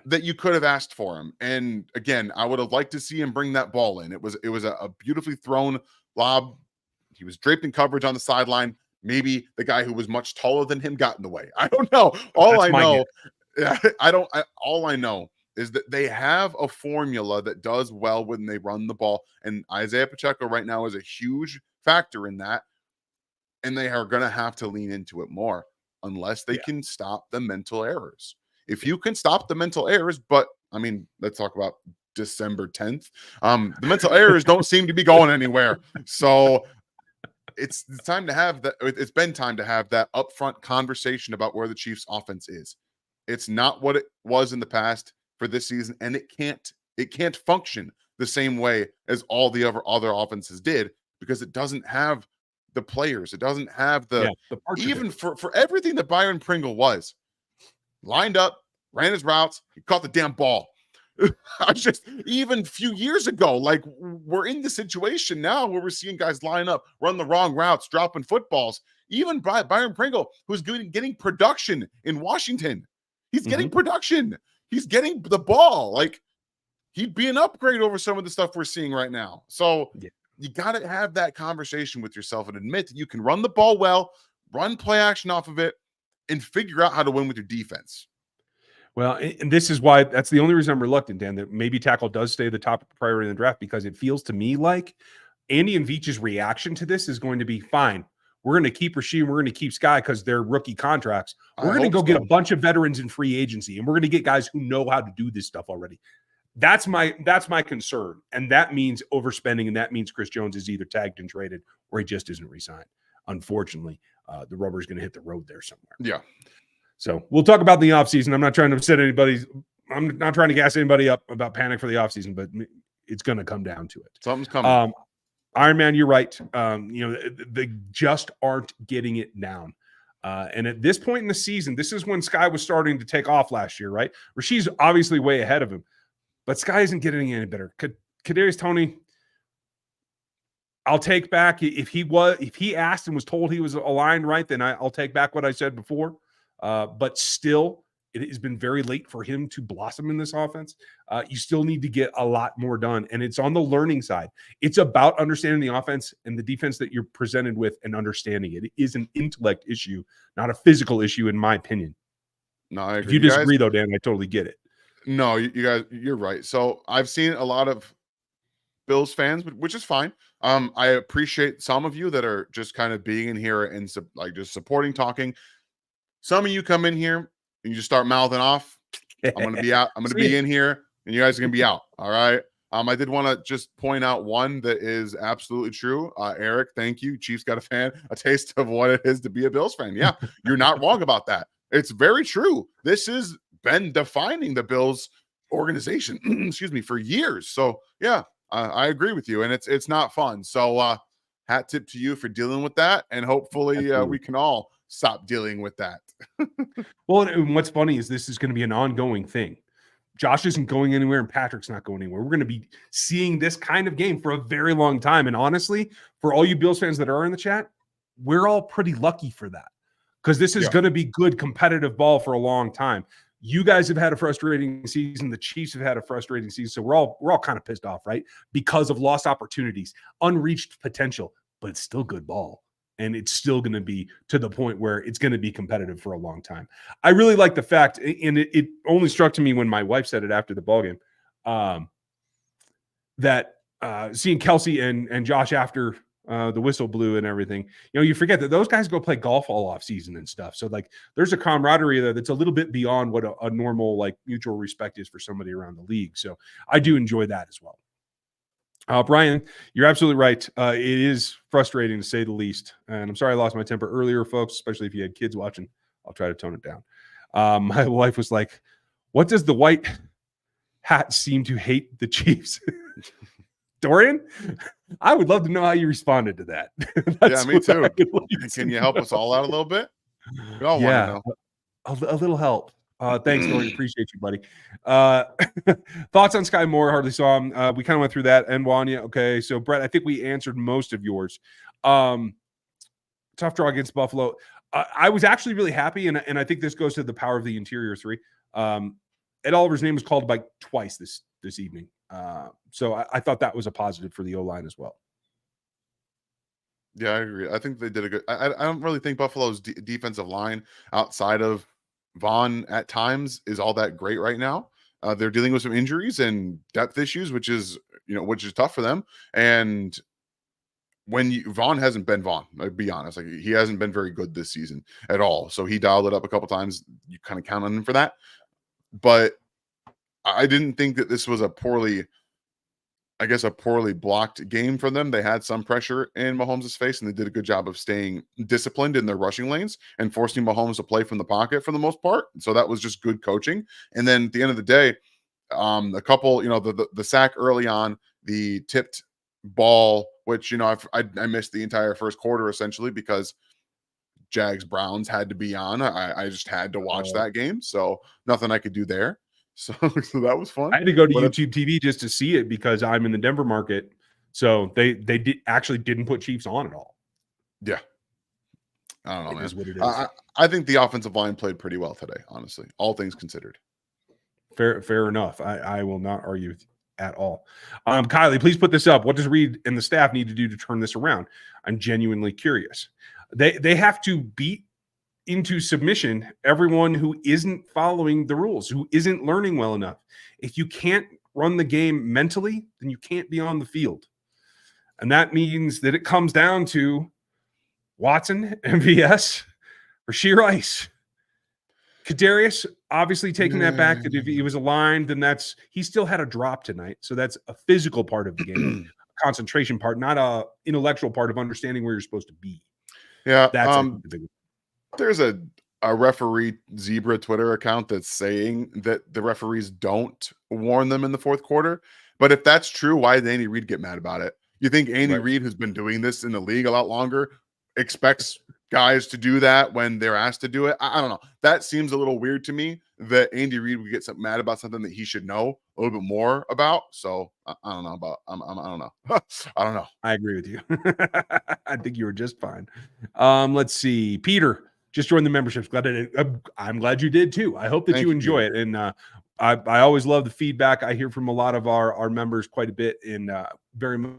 that you could have asked for him. And again, I would have liked to see him bring that ball in. It was a beautifully thrown lob. He was draped in coverage on the sideline. Maybe the guy who was much taller than him got in the way. I don't know. All I know is that they have a formula that does well when they run the ball. And Isaiah Pacheco right now is a huge factor in that. And they are going to have to lean into it more. unless they can stop the mental errors. If you can stop the mental errors, but I mean, let's talk about December 10th. The mental errors don't seem to be going anywhere. So it's time to have that. It's been time to have that upfront conversation about where the Chiefs offense is. It's not what it was in the past for this season, and it can't function the same way as all the other offenses did, because it doesn't have the players. It doesn't have the even for everything that Byron Pringle was lined up, ran his routes, he caught the damn ball. I just, even a few years ago, like, we're in the situation now where we're seeing guys line up, run the wrong routes, dropping footballs. Even Byron Pringle, who's getting production in Washington, he's getting production. He's getting the ball. Like, he'd be an upgrade over some of the stuff we're seeing right now. So you got to have that conversation with yourself and admit that you can run the ball well, run play action off of it, and figure out how to win with your defense. Well, and this is why that's the only reason I'm reluctant, Dan, that maybe tackle does stay the top priority in the draft, because it feels to me like Andy and Veach's reaction to this is going to be fine. We're going to keep Rasheed, we're going to keep Sky because they're rookie contracts. We're going to go get a bunch of veterans in free agency, and we're going to get guys who know how to do this stuff already. That's my concern, and that means overspending, and that means Chris Jones is either tagged and traded or he just isn't re-signed. Unfortunately, the rubber is going to hit the road there somewhere. Yeah. So we'll talk about the offseason. I'm not trying to upset anybody. I'm not trying to gas anybody up about panic for the offseason, but it's going to come down to it. Something's coming. Iron Man, you're right. They just aren't getting it down. And at this point in the season, this is when Sky was starting to take off last year, right? Rasheed's obviously way ahead of him, but Sky isn't getting any better. Kadarius Toney, I'll take back if he asked and was told he was aligned right, then I'll take back what I said before. But still, it has been very late for him to blossom in this offense. You still need to get a lot more done, and it's on the learning side. It's about understanding the offense and the defense that you're presented with and understanding it. It is an intellect issue, not a physical issue, in my opinion. No, I agree. If you disagree, though, Dan, I totally get it. No, you guys, you're right. So I've seen a lot of Bills fans, which is fine. I appreciate some of you that are just kind of being in here and just supporting, talking. Some of you come in here and you just start mouthing off. I'm going to be out. I'm going to be in here and you guys are going to be out. All right. I did want to just point out one that is absolutely true. Eric, thank you. Chiefs got a taste of what it is to be a Bills fan. Yeah, you're not wrong about that. It's very true. This has been defining the Bills organization, excuse me, for years. So yeah, I agree with you. And it's not fun. So hat tip to you for dealing with that. And hopefully we can all stop dealing with that. Well, and what's funny is this is going to be an ongoing thing. Josh isn't going anywhere and Patrick's not going anywhere. We're going to be seeing this kind of game for a very long time. And honestly, for all you Bills fans that are in the chat, we're all pretty lucky for that, because this is going to be good competitive ball for a long time. You guys have had a frustrating season. The Chiefs have had a frustrating season. So we're all kind of pissed off, right? Because of lost opportunities, unreached potential, but it's still good ball. And it's still going to be to the point where it's going to be competitive for a long time. I really like the fact, and it only struck to me when my wife said it after the ballgame, that seeing Kelsey and Josh after the whistle blew and everything, you forget that those guys go play golf all off season and stuff. So like there's a camaraderie there that's a little bit beyond what a normal like mutual respect is for somebody around the league. So I do enjoy that as well. Brian, you're absolutely right. It is frustrating to say the least. And I'm sorry I lost my temper earlier, folks, especially if you had kids watching. I'll try to tone it down. My wife was like, what does the white hat seem to hate the Chiefs? Dorian, I would love to know how you responded to that. Yeah, me too. Can you help us all out a little bit? We all want to know. A little help. Thanks, Dorian. Appreciate you, buddy. Thoughts on Sky Moore? Hardly saw him. We kind of went through that. And Wanya. Okay. So, Brett, I think we answered most of yours. Tough draw against Buffalo. I was actually really happy, and I think this goes to the power of the interior three. Ed Oliver's name was called by twice this evening. So I thought that was a positive for the O-line as well. Yeah, I agree. I think they did a good. I don't really think Buffalo's defensive line outside of Vaughn at times is all that great right now. They're dealing with some injuries and depth issues, which is tough for them. And when Vaughn hasn't been Vaughn, I'll be honest, like he hasn't been very good this season at all. So he dialed it up a couple times. You kind of count on him for that. But I didn't think that this was a poorly blocked game for them. They had some pressure in Mahomes' face, and they did a good job of staying disciplined in their rushing lanes and forcing Mahomes to play from the pocket for the most part. So that was just good coaching. And then at the end of the day, a couple, the sack early on, the tipped ball, which I missed the entire first quarter essentially because Jags Browns had to be on. I just had to watch that game, so nothing I could do there. So that was fun. I had to go to YouTube TV just to see it because I'm in the Denver market. So they didn't put Chiefs on at all. Yeah. I don't know, man. Is what it is. I think the offensive line played pretty well today, honestly, all things considered. Fair enough. I will not argue with you at all. Kylie, please put this up. What does Reed and the staff need to do to turn this around? I'm genuinely curious. They have to beat into submission everyone who isn't following the rules, who isn't learning well enough. If you can't run the game mentally, then you can't be on the field. And that means that it comes down to Watson, MVS, Rashee Rice. Kadarius obviously taking that back. That if he was aligned, then he still had a drop tonight. So that's a physical part of the game, a concentration part, not a intellectual part of understanding where you're supposed to be. Yeah. That's the big one. There's a referee Zebra Twitter account that's saying that the referees don't warn them in the fourth quarter. But if that's true, why did Andy Reid get mad about it? You think Andy Reid, who's been doing this in the league a lot longer, expects guys to do that when they're asked to do it? I don't know. That seems a little weird to me that Andy Reid would get mad about something that he should know a little bit more about. So I don't know about. I don't know. I don't know. I agree with you. I think you were just fine. Let's see. Peter just joined the memberships. I'm glad you did too. I hope that you enjoy it. And I always love the feedback. I hear from a lot of our members quite a bit, and very much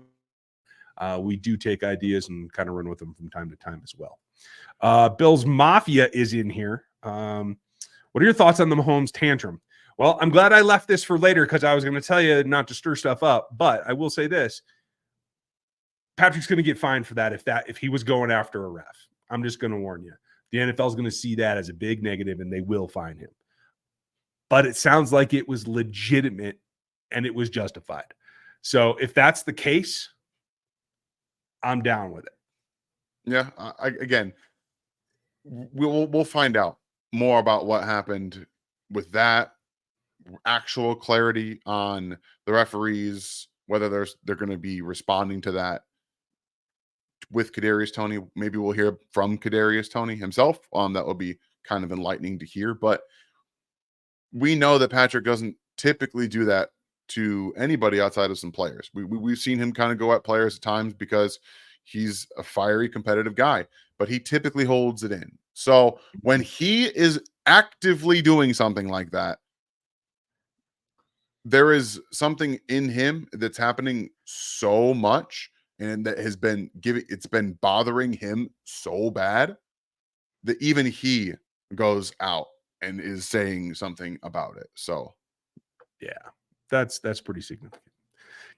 we do take ideas and kind of run with them from time to time as well. Bill's Mafia is in here. What are your thoughts on the Mahomes tantrum? Well, I'm glad I left this for later because I was going to tell you not to stir stuff up. But I will say this: Patrick's going to get fined for that if he was going after a ref. I'm just going to warn you. The NFL is going to see that as a big negative, and they will fine him. But it sounds like it was legitimate and it was justified. So if that's the case, I'm down with it. Yeah. Again, we'll find out more about what happened with that, actual clarity on the referees, whether they're going to be responding to that with Kadarius Toney. Maybe we'll hear from Kadarius Toney himself. That will be kind of enlightening to hear. But we know that Patrick doesn't typically do that to anybody outside of some players. We've seen him kind of go at players at times because he's a fiery, competitive guy, but he typically holds it in. So when he is actively doing something like that, there is something in him that's happening so much and that has been it's been bothering him so bad that even he goes out and is saying something about it. So yeah, that's pretty significant.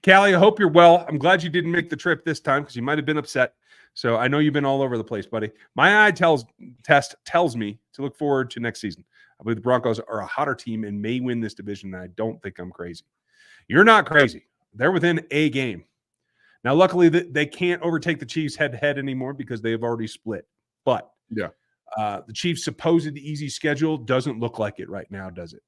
Callie, I hope you're well. I'm glad you didn't make the trip this time because you might have been upset. So I know you've been all over the place, buddy. My eye test tells me to look forward to next season. I believe the Broncos are a hotter team and may win this division, and I don't think I'm crazy. You're not crazy. They're within a game. Now, luckily, they can't overtake the Chiefs head-to-head anymore because they have already split. But yeah, the Chiefs' supposed easy schedule doesn't look like it right now, does it?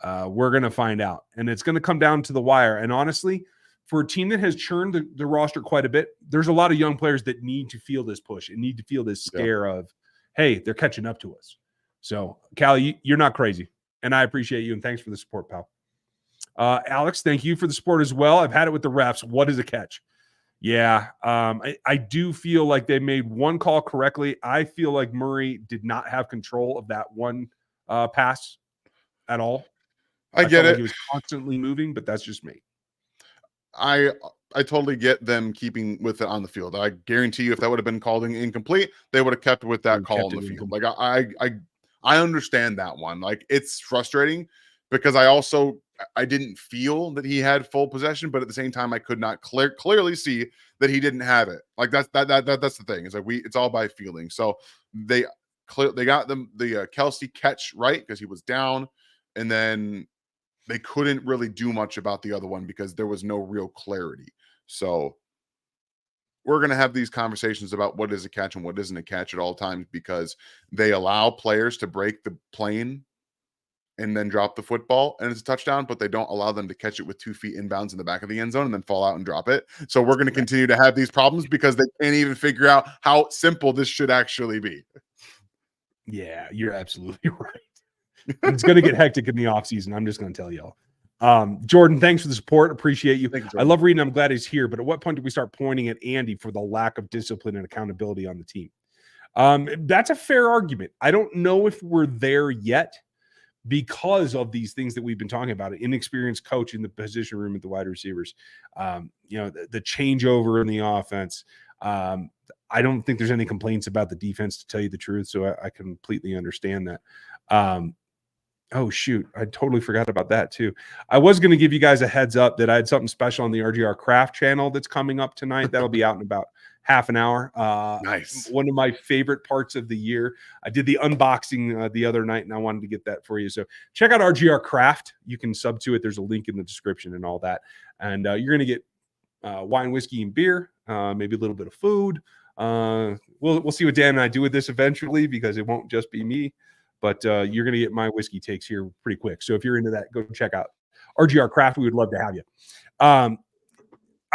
We're going to find out. And it's going to come down to the wire. And honestly, for a team that has churned the roster quite a bit, there's a lot of young players that need to feel this push and need to feel this scare of, hey, they're catching up to us. So, Callie, you're not crazy. And I appreciate you. And thanks for the support, pal. Alex, thank you for the support as well. I've had it with the refs. What is a catch? Yeah, I do feel like they made one call correctly. I feel like Murray did not have control of that one pass at all. I get it. Like he was constantly moving, but that's just me. I totally get them keeping with it on the field. I guarantee you, if that would have been called incomplete, they would have kept with that call on the field. Like I understand that one. Like it's frustrating because I also I didn't feel that he had full possession, but at the same time, I could not clearly see that he didn't have it. Like that's the thing. It's like it's all by feeling. So they got them the Kelsey catch right because he was down, and then they couldn't really do much about the other one because there was no real clarity. So we're going to have these conversations about what is a catch and what isn't a catch at all times because they allow players to break the plane and then drop the football and it's a touchdown, but they don't allow them to catch it with 2 feet inbounds in the back of the end zone and then fall out and drop it. So we're going to continue to have these problems because they can't even figure out how simple this should actually be. Yeah, you're absolutely right. And it's going to get hectic in the offseason. I'm just going to tell y'all. Jordan, thanks for the support. Appreciate you. Thank you, I love reading. I'm glad he's here. But at what point do we start pointing at Andy for the lack of discipline and accountability on the team? That's a fair argument. I don't know if we're there yet, because of these things that we've been talking about, an inexperienced coach in the position room at the wide receivers, the changeover in the offense. I don't think there's any complaints about the defense, to tell you the truth. So I completely understand that. Oh, shoot. I totally forgot about that too. I was going to give you guys a heads up that I had something special on the RGR Craft channel that's coming up tonight. That'll be out in about half an hour. Nice. One of my favorite parts of the year. I did the unboxing the other night, and I wanted to get that for you. So check out RGR Craft. You can sub to it. There's a link in the description and all that. And you're going to get wine, whiskey, and beer, maybe a little bit of food. We'll see what Dan and I do with this eventually, because it won't just be me. But you're going to get my whiskey takes here pretty quick. So if you're into that, go check out RGR Craft. We would love to have you.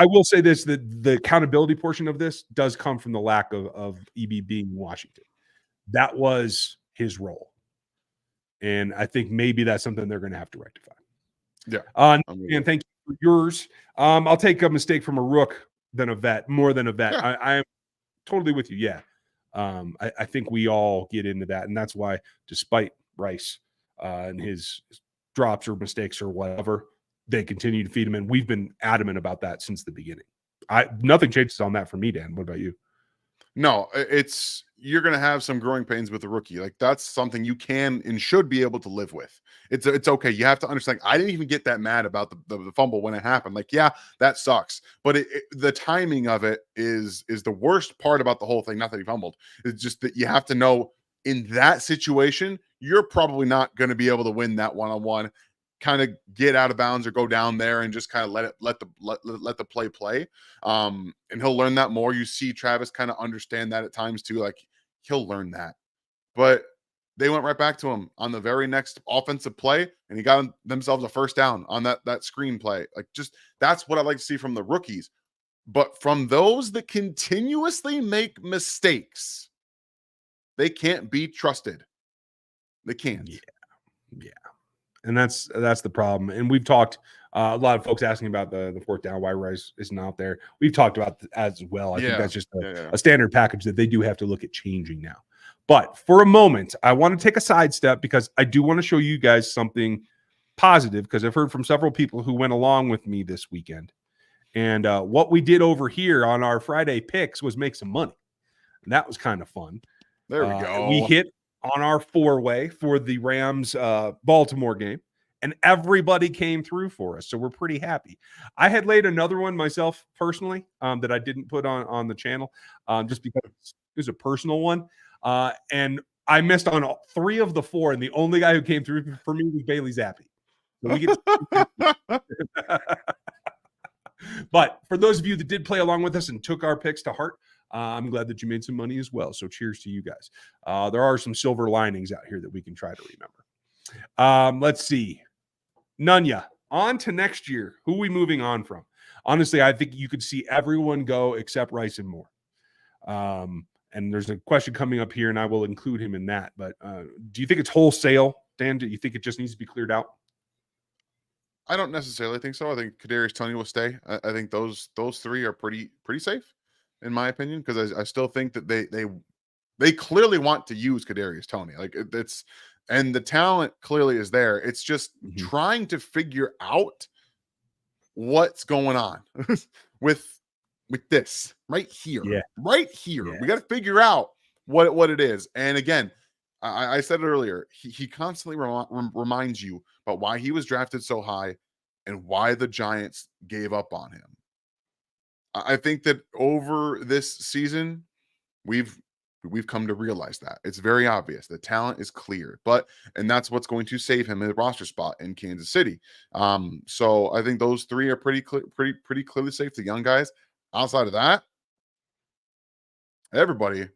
I will say this, that the accountability portion of this does come from the lack of EB being in Washington. That was his role. And I think maybe that's something they're going to have to rectify. Yeah. And thank you for yours. I'll take a mistake from a rook than a vet, more than a vet. Yeah. I am totally with you. Yeah. I think we all get into that. And that's why, despite Rice and his drops or mistakes or whatever, they continue to feed him. And we've been adamant about that since the beginning. Nothing changes on that for me, Dan. What about you? No, you're going to have some growing pains with the rookie. Like that's something you can and should be able to live with. It's okay. You have to understand. I didn't even get that mad about the fumble when it happened. Like, yeah, that sucks. But the timing of it is the worst part about the whole thing. Not that he fumbled. It's just that you have to know in that situation, you're probably not going to be able to win that one-on-one. Kind of get out of bounds or go down there and just kind of let the play. And he'll learn that more. You see Travis kind of understand that at times too. Like he'll learn that. But they went right back to him on the very next offensive play, and he got themselves a first down on that screen play. Like just that's what I like to see from the rookies. But from those that continuously make mistakes, they can't be trusted. They can't. Yeah. And that's the problem. And we've talked a lot of folks asking about the fourth down, why Rice isn't out there. We've talked about that as well. I think that's just a standard package that they do have to look at changing now. But for a moment, I want to take a sidestep because I do want to show you guys something positive, because I've heard from several people who went along with me this weekend. And what we did over here on our Friday picks was make some money. And that was kind of fun. There we go. We hit on our four-way for the Rams Baltimore game, and everybody came through for us. So we're pretty happy. I had laid another one myself personally that I didn't put on the channel just because it was a personal one. And I missed on 3 of the 4, and the only guy who came through for me was Bailey Zappi. So we get But for those of you that did play along with us and took our picks to heart, I'm glad that you made some money as well. So cheers to you guys. There are some silver linings out here that we can try to remember. Let's see. Nunya, on to next year. Who are we moving on from? Honestly, I think you could see everyone go except Rice and Moore. And there's a question coming up here, and I will include him in that. But do you think it's wholesale, Dan? Do you think it just needs to be cleared out? I don't necessarily think so. I think Kadarius Toney will stay. I think those 3 are pretty safe, in my opinion, because I still think that they clearly want to use Kadarius Toney. Like it's, and the talent clearly is there. It's just trying to figure out what's going on with this right here. Yeah. Right here. Yeah. We got to figure out what it is. And again, I said it earlier. He constantly reminds you about why he was drafted so high and why the Giants gave up on him. I think that over this season, we've come to realize that it's very obvious the talent is clear, and that's what's going to save him a roster spot in Kansas City. So I think those three are pretty clearly safe. The young guys. Outside of that, everybody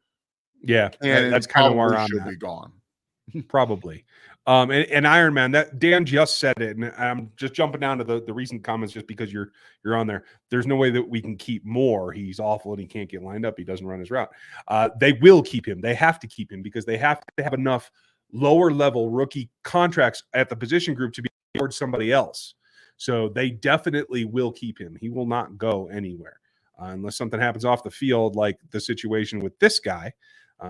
Yeah, and that's kind of where probably I'm should at. be gone. Probably. And Iron Man, that Dan just said it, and I'm just jumping down to the recent comments just because you're on there. There's no way that we can keep more. He's awful and he can't get lined up. He doesn't run his route. They will keep him. They have to keep him because they have to have enough lower level rookie contracts at the position group to be towards somebody else. So they definitely will keep him. He will not go anywhere unless something happens off the field, like the situation with this guy.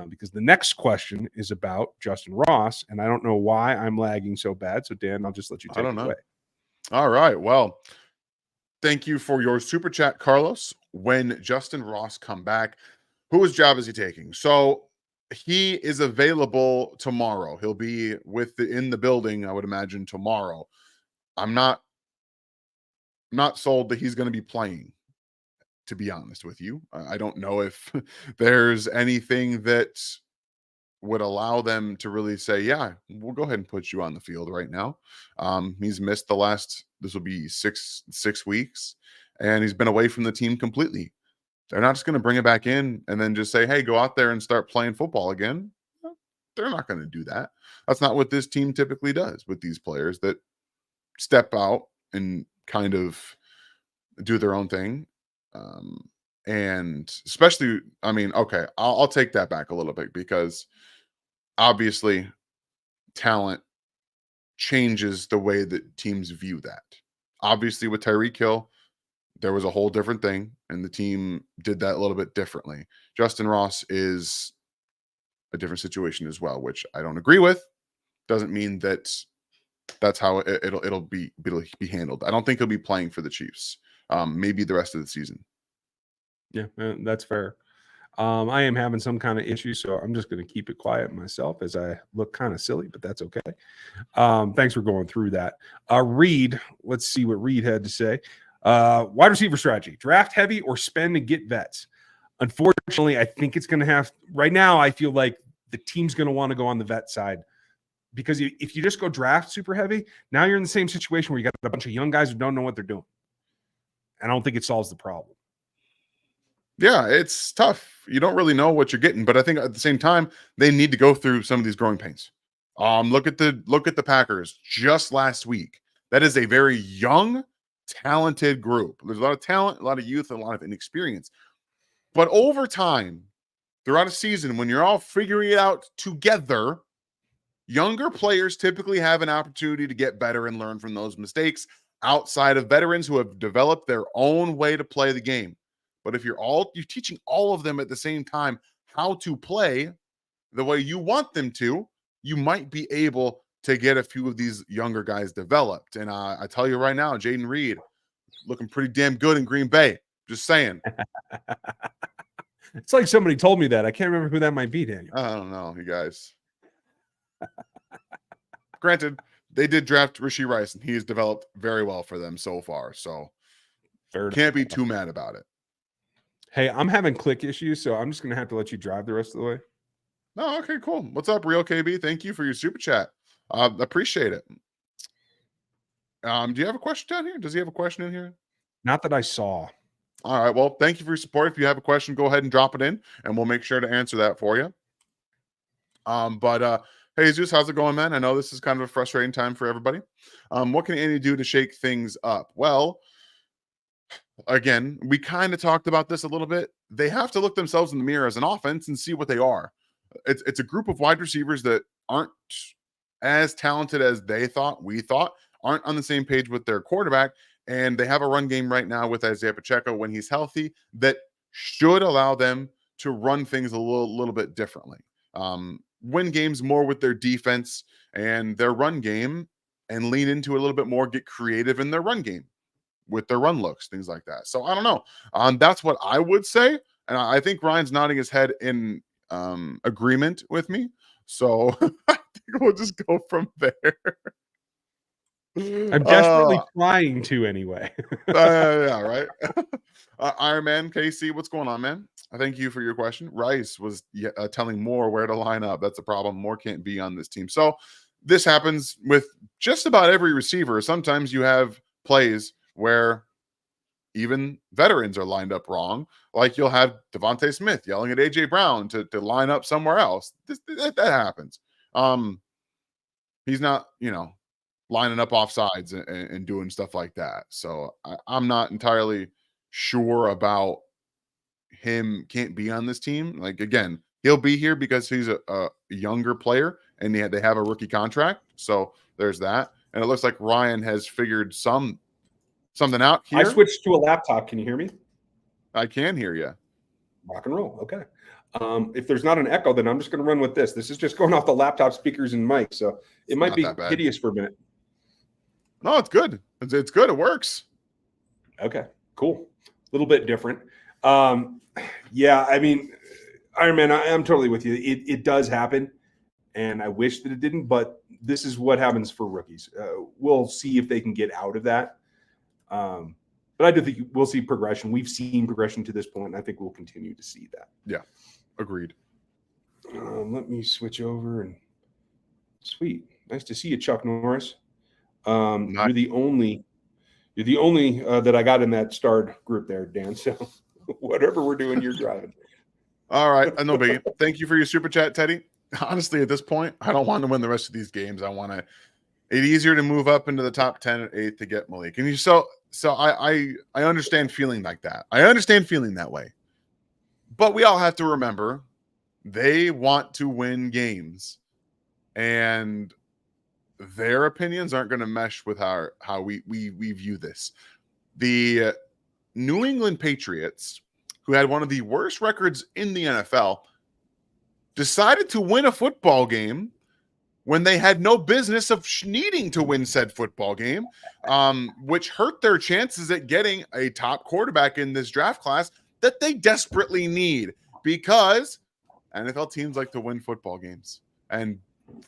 Because the next question is about Justin Ross, and I don't know why I'm lagging so bad. So, Dan, I'll just let you take it away. All right. Well, thank you for your super chat, Carlos. When Justin Ross come back, whose job is he taking? So he is available tomorrow. He'll be in the building, I would imagine, tomorrow. I'm not sold that he's going to be playing, to be honest with you. I don't know if there's anything that would allow them to really say, yeah, we'll go ahead and put you on the field right now. He's missed this will be six weeks, and he's been away from the team completely. They're not just going to bring it back in and then just say, hey, go out there and start playing football again. They're not going to do that. That's not what this team typically does with these players that step out and kind of do their own thing. And especially, I mean, okay, I'll take that back a little bit because obviously talent changes the way that teams view that. Obviously with Tyreek Hill, there was a whole different thing and the team did that a little bit differently. Justin Ross is a different situation as well, which I don't agree with. Doesn't mean that's how it'll be handled. I don't think he'll be playing for the Chiefs. Maybe the rest of the season. Yeah, that's fair. I am having some kind of issue, so I'm just going to keep it quiet myself as I look kind of silly, but that's okay. Thanks for going through that. Reed, let's see what Reed had to say. Wide receiver strategy, draft heavy or spend and get vets. Unfortunately, I think it's going to have – right now I feel like the team's going to want to go on the vet side because if you just go draft super heavy, now you're in the same situation where you got a bunch of young guys who don't know what they're doing. And I don't think it solves the problem. Yeah, it's tough. You don't really know what you're getting, but I think at the same time they need to go through some of these growing pains. Look at the Packers just last week. That is a very young, talented group. There's a lot of talent, a lot of youth, and a lot of inexperience. But over time, throughout a season, when you're all figuring it out together, younger players typically have an opportunity to get better and learn from those mistakes outside of veterans who have developed their own way to play the game. But if you're teaching all of them at the same time how to play the way you want them to, you might be able to get a few of these younger guys developed. And I tell you right now, Jaden Reed looking pretty damn good in Green Bay. Just saying. It's like somebody told me that. I can't remember who that might be, Daniel. I don't know, you guys. Granted, they did draft Rashee Rice, and he has developed very well for them so far. So can't be too mad about it. Hey, I'm having click issues, so I'm just going to have to let you drive the rest of the way. Oh, okay, cool. What's up, Real KB? Thank you for your super chat. Appreciate it. Do you have a question down here? Does he have a question in here? Not that I saw. All right. Well, thank you for your support. If you have a question, go ahead and drop it in, and we'll make sure to answer that for you. Hey, Jesus, how's it going, man? I know this is kind of a frustrating time for everybody. What can Andy do to shake things up? Well, again, we kind of talked about this a little bit. They have to look themselves in the mirror as an offense and see what they are. It's a group of wide receivers that aren't as talented as we thought, aren't on the same page with their quarterback, and they have a run game right now with Isaiah Pacheco when he's healthy that should allow them to run things a little bit differently. Win games more with their defense and their run game and lean into it a little bit more, get creative in their run game with their run looks, things like that. So I don't know. That's what I would say. And I think Ryan's nodding his head in agreement with me. So I think we'll just go from there. I'm desperately trying to anyway. Yeah, right. Iron Man, Casey, what's going on, man? Thank you for your question. Rice was telling Moore where to line up. That's a problem. Moore can't be on this team. So this happens with just about every receiver. Sometimes you have plays where even veterans are lined up wrong. Like you'll have Devontae Smith yelling at AJ Brown to line up somewhere else. That happens. He's not, lining up offsides and doing stuff like that. So I'm not entirely sure about him can't be on this team. Like, again, he'll be here because he's a younger player and they have a rookie contract. So there's that. And it looks like Ryan has figured something out here. I switched to a laptop. Can you hear me? I can hear you. Rock and roll. Okay. If there's not an echo, then I'm just going to run with this. This is just going off the laptop speakers and mic. So it might be hideous for a minute. No, it's good. It's good. It works. Okay, cool. A little bit different. Yeah, I mean, Iron Man, I'm totally with you. It does happen, and I wish that it didn't, but this is what happens for rookies. We'll see if they can get out of that. But I do think we'll see progression. We've seen progression to this point, and I think we'll continue to see that. Yeah, agreed. Let me switch over and sweet. Nice to see you, Chuck Norris. You're the only that I got in that starred group there, Dan. So whatever we're doing, you're driving. All right. No biggie. Thank you for your super chat, Teddy. Honestly, at this point, I don't want to win the rest of these games. I want it's easier to move up into the top 10 or 8 to get Malik. And so I understand feeling like that. I understand feeling that way. But we all have to remember they want to win games. And their opinions aren't going to mesh with how we view this. The New England Patriots, who had one of the worst records in the NFL, decided to win a football game when they had no business of needing to win said football game, which hurt their chances at getting a top quarterback in this draft class that they desperately need, because NFL teams like to win football games. And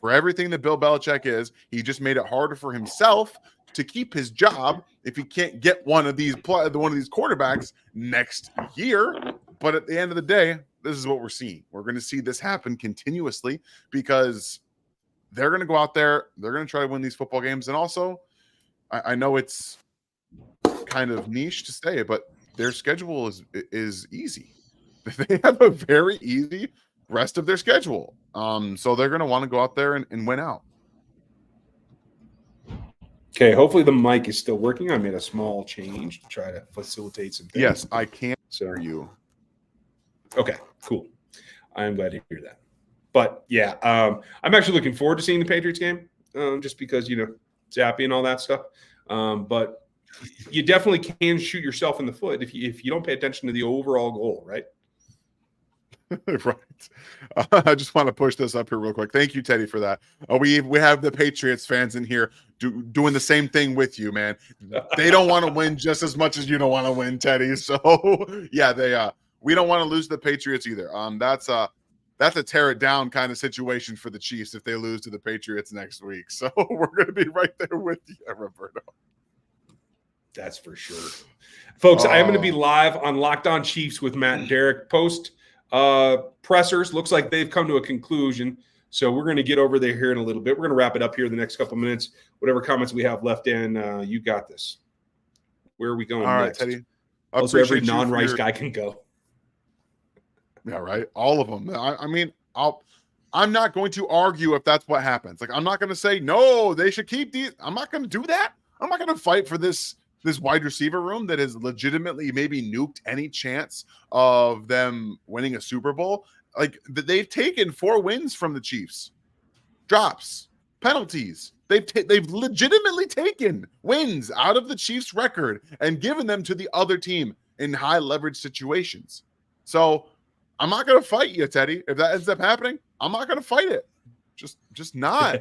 for everything that Bill Belichick is, he just made it harder for himself to keep his job if he can't get one of these quarterbacks next year. But at the end of the day, this is what we're seeing. We're going to see this happen continuously because they're going to go out there, they're going to try to win these football games. And also, I know it's kind of niche to say, but their schedule is easy. They have a very easy rest of their schedule. So they're going to want to go out there and win out. Okay, hopefully the mic is still working. I made a small change to try to facilitate some things. Yes, I can hear you. Okay, cool. I'm glad to hear that. But yeah, I'm actually looking forward to seeing the Patriots game, just because, Zappy and all that stuff. But you definitely can shoot yourself in the foot if you don't pay attention to the overall goal, right? Right. I just want to push this up here real quick. Thank you, Teddy, for that. We have the Patriots fans in here doing the same thing with you, man. They don't want to win just as much as you don't want to win, Teddy. So yeah, we don't want to lose the Patriots either. That's a tear it down kind of situation for the Chiefs if they lose to the Patriots next week. So we're going to be right there with you, Roberto. That's for sure. Folks, I am going to be live on Locked On Chiefs with Matt and Derek post pressers. Looks like they've come to a conclusion. So we're going to get over there here in a little bit. We're going to wrap it up here in the next couple minutes. Whatever comments we have left in, you got this. Where are we going next? All right, Teddy. Also, every non-Rice guy can go. Yeah, right. All of them. I'm not going to argue if that's what happens. Like, I'm not going to say, no, they should keep these. I'm not going to do that. I'm not going to fight for this wide receiver room that has legitimately maybe nuked any chance of them winning a Super Bowl. Like, they've taken 4 wins from the Chiefs. Drops, penalties. They've legitimately taken wins out of the Chiefs' record and given them to the other team in high leverage situations. So I'm not going to fight you, Teddy. If that ends up happening, I'm not going to fight it. Just not.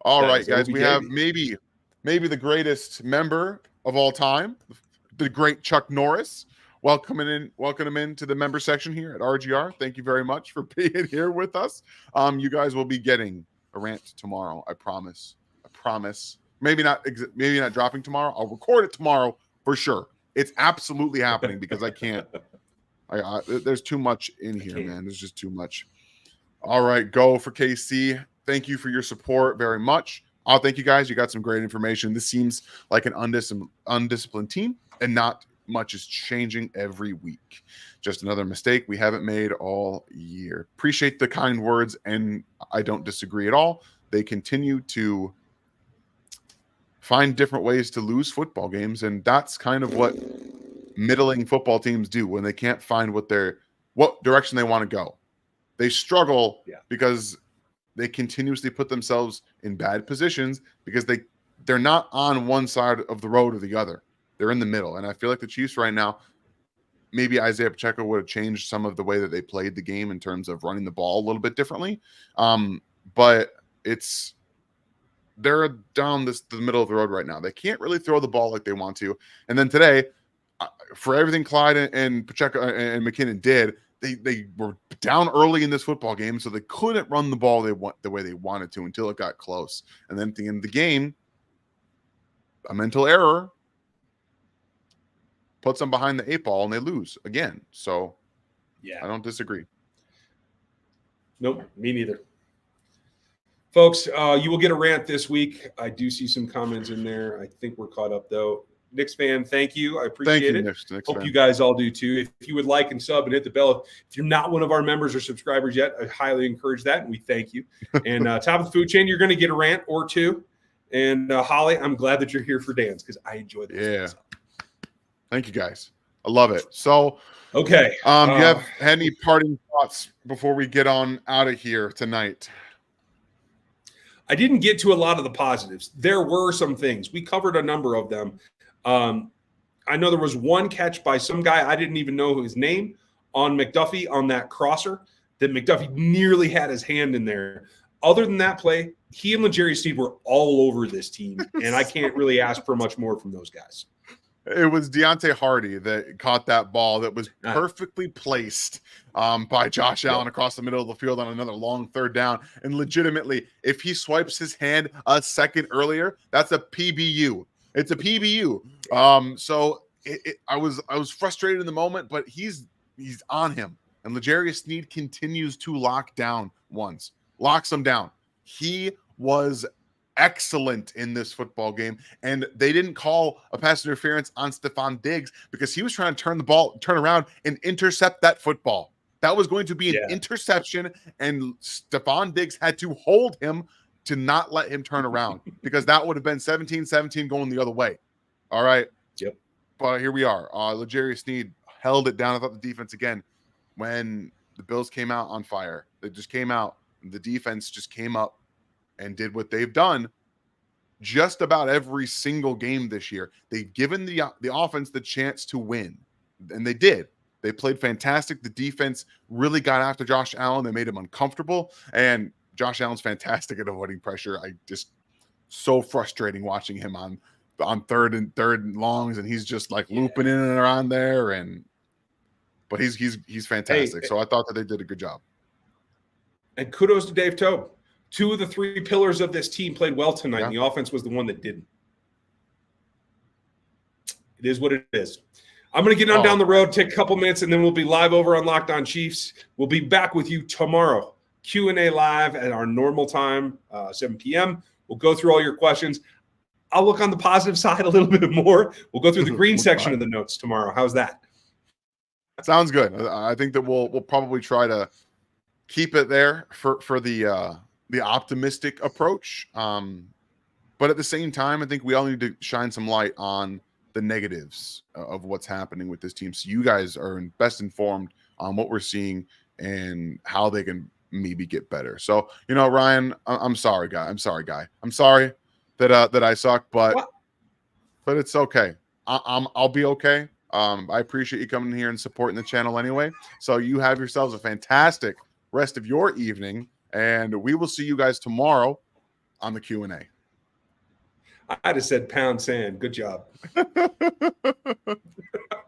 All right, guys. We have maybe the greatest member of all time, the great Chuck Norris, welcome them into the member section here at RGR. Thank you very much for being here with us. You guys will be getting a rant tomorrow. I promise. Maybe not dropping tomorrow. I'll record it tomorrow for sure. It's absolutely happening because I can't. There's too much in here, man. There's just too much. All right, go for KC. Thank you for your support very much. Thank you guys. You got some great information. This seems like an undisciplined team, and not much is changing every week. Just another mistake we haven't made all year. Appreciate the kind words, and I don't disagree at all. They continue to find different ways to lose football games, and that's kind of what middling football teams do when they can't find what direction they want to go. They struggle because they continuously put themselves in bad positions because they're not on one side of the road or the other. They're in the middle. And I feel like the Chiefs right now, maybe Isaiah Pacheco would have changed some of the way that they played the game in terms of running the ball a little bit differently. But they're down the middle of the road right now. They can't really throw the ball like they want to. And then today, for everything Clyde and Pacheco and McKinnon did, they were down early in this football game, so they couldn't run the ball the way they wanted to until it got close. And then at the end of the game, a mental error puts them behind the 8 ball, and they lose again. So, I don't disagree. Nope, me neither. Folks, you will get a rant this week. I do see some comments in there. I think we're caught up, though. Knicks fan, thank you. I appreciate it. Knicks Hope fan. You guys all do too. If you would like and sub and hit the bell, if you're not one of our members or subscribers yet, I highly encourage that, and we thank you. And top of the food chain, you're going to get a rant or two. And Holly, I'm glad that you're here for Dan's because I enjoy this. Yeah. Thank you, guys. I love it. So, okay. You have any parting thoughts before we get on out of here tonight? I didn't get to a lot of the positives. There were some things. We covered a number of them. I know there was one catch by some guy, I didn't even know his name, on McDuffie on that crosser that McDuffie nearly had his hand in there. Other than that play, he and L'Jarius Sneed were all over this team, and I can't really ask for much more from those guys. It was Deontay Hardy that caught that ball that was perfectly placed by Josh Allen across the middle of the field on another long third down. And legitimately, if he swipes his hand a second earlier, that's a PBU. It's a PBU. So I was frustrated in the moment, but he's on him. And L'Jarius Sneed continues to locks him down. He was excellent in this football game, and they didn't call a pass interference on Stephon Diggs because he was trying to turn around and intercept that football. That was going to be an interception, and Stephon Diggs had to hold him to not let him turn around because that would have been 17-17 going the other way. All right. Yep. But here we are. L'Jarius Sneed held it down. I thought the defense again, when the Bills came out on fire, they just came out. The defense just came up and did what they've done just about every single game this year. They've given the offense the chance to win, and they did. They played fantastic. The defense really got after Josh Allen. They made him uncomfortable, and Josh Allen's fantastic at avoiding pressure. So frustrating watching him on third and longs, and he's just like looping in and around there. But he's fantastic. So I thought that they did a good job. And kudos to Dave Tobe. 2 of the 3 pillars of this team played well tonight, and the offense was the one that didn't. It is what it is. I'm going to get on down the road, take a couple minutes, and then we'll be live over on Locked On Chiefs. We'll be back with you tomorrow. Q&A live at our normal time, 7 p.m. We'll go through all your questions. I'll look on the positive side a little bit more. We'll go through the green section of the notes tomorrow. How's that? Sounds good. I think that we'll probably try to keep it there for the optimistic approach. But at the same time, I think we all need to shine some light on the negatives of what's happening with this team. So you guys are best informed on what we're seeing and how they can maybe get better. So, Ryan, I'm sorry, guy. I'm sorry that I suck, but it's okay. I'll be okay. I appreciate you coming here and supporting the channel anyway. So you have yourselves a fantastic rest of your evening, and we will see you guys tomorrow on the Q&A. I just said pound sand. Good job.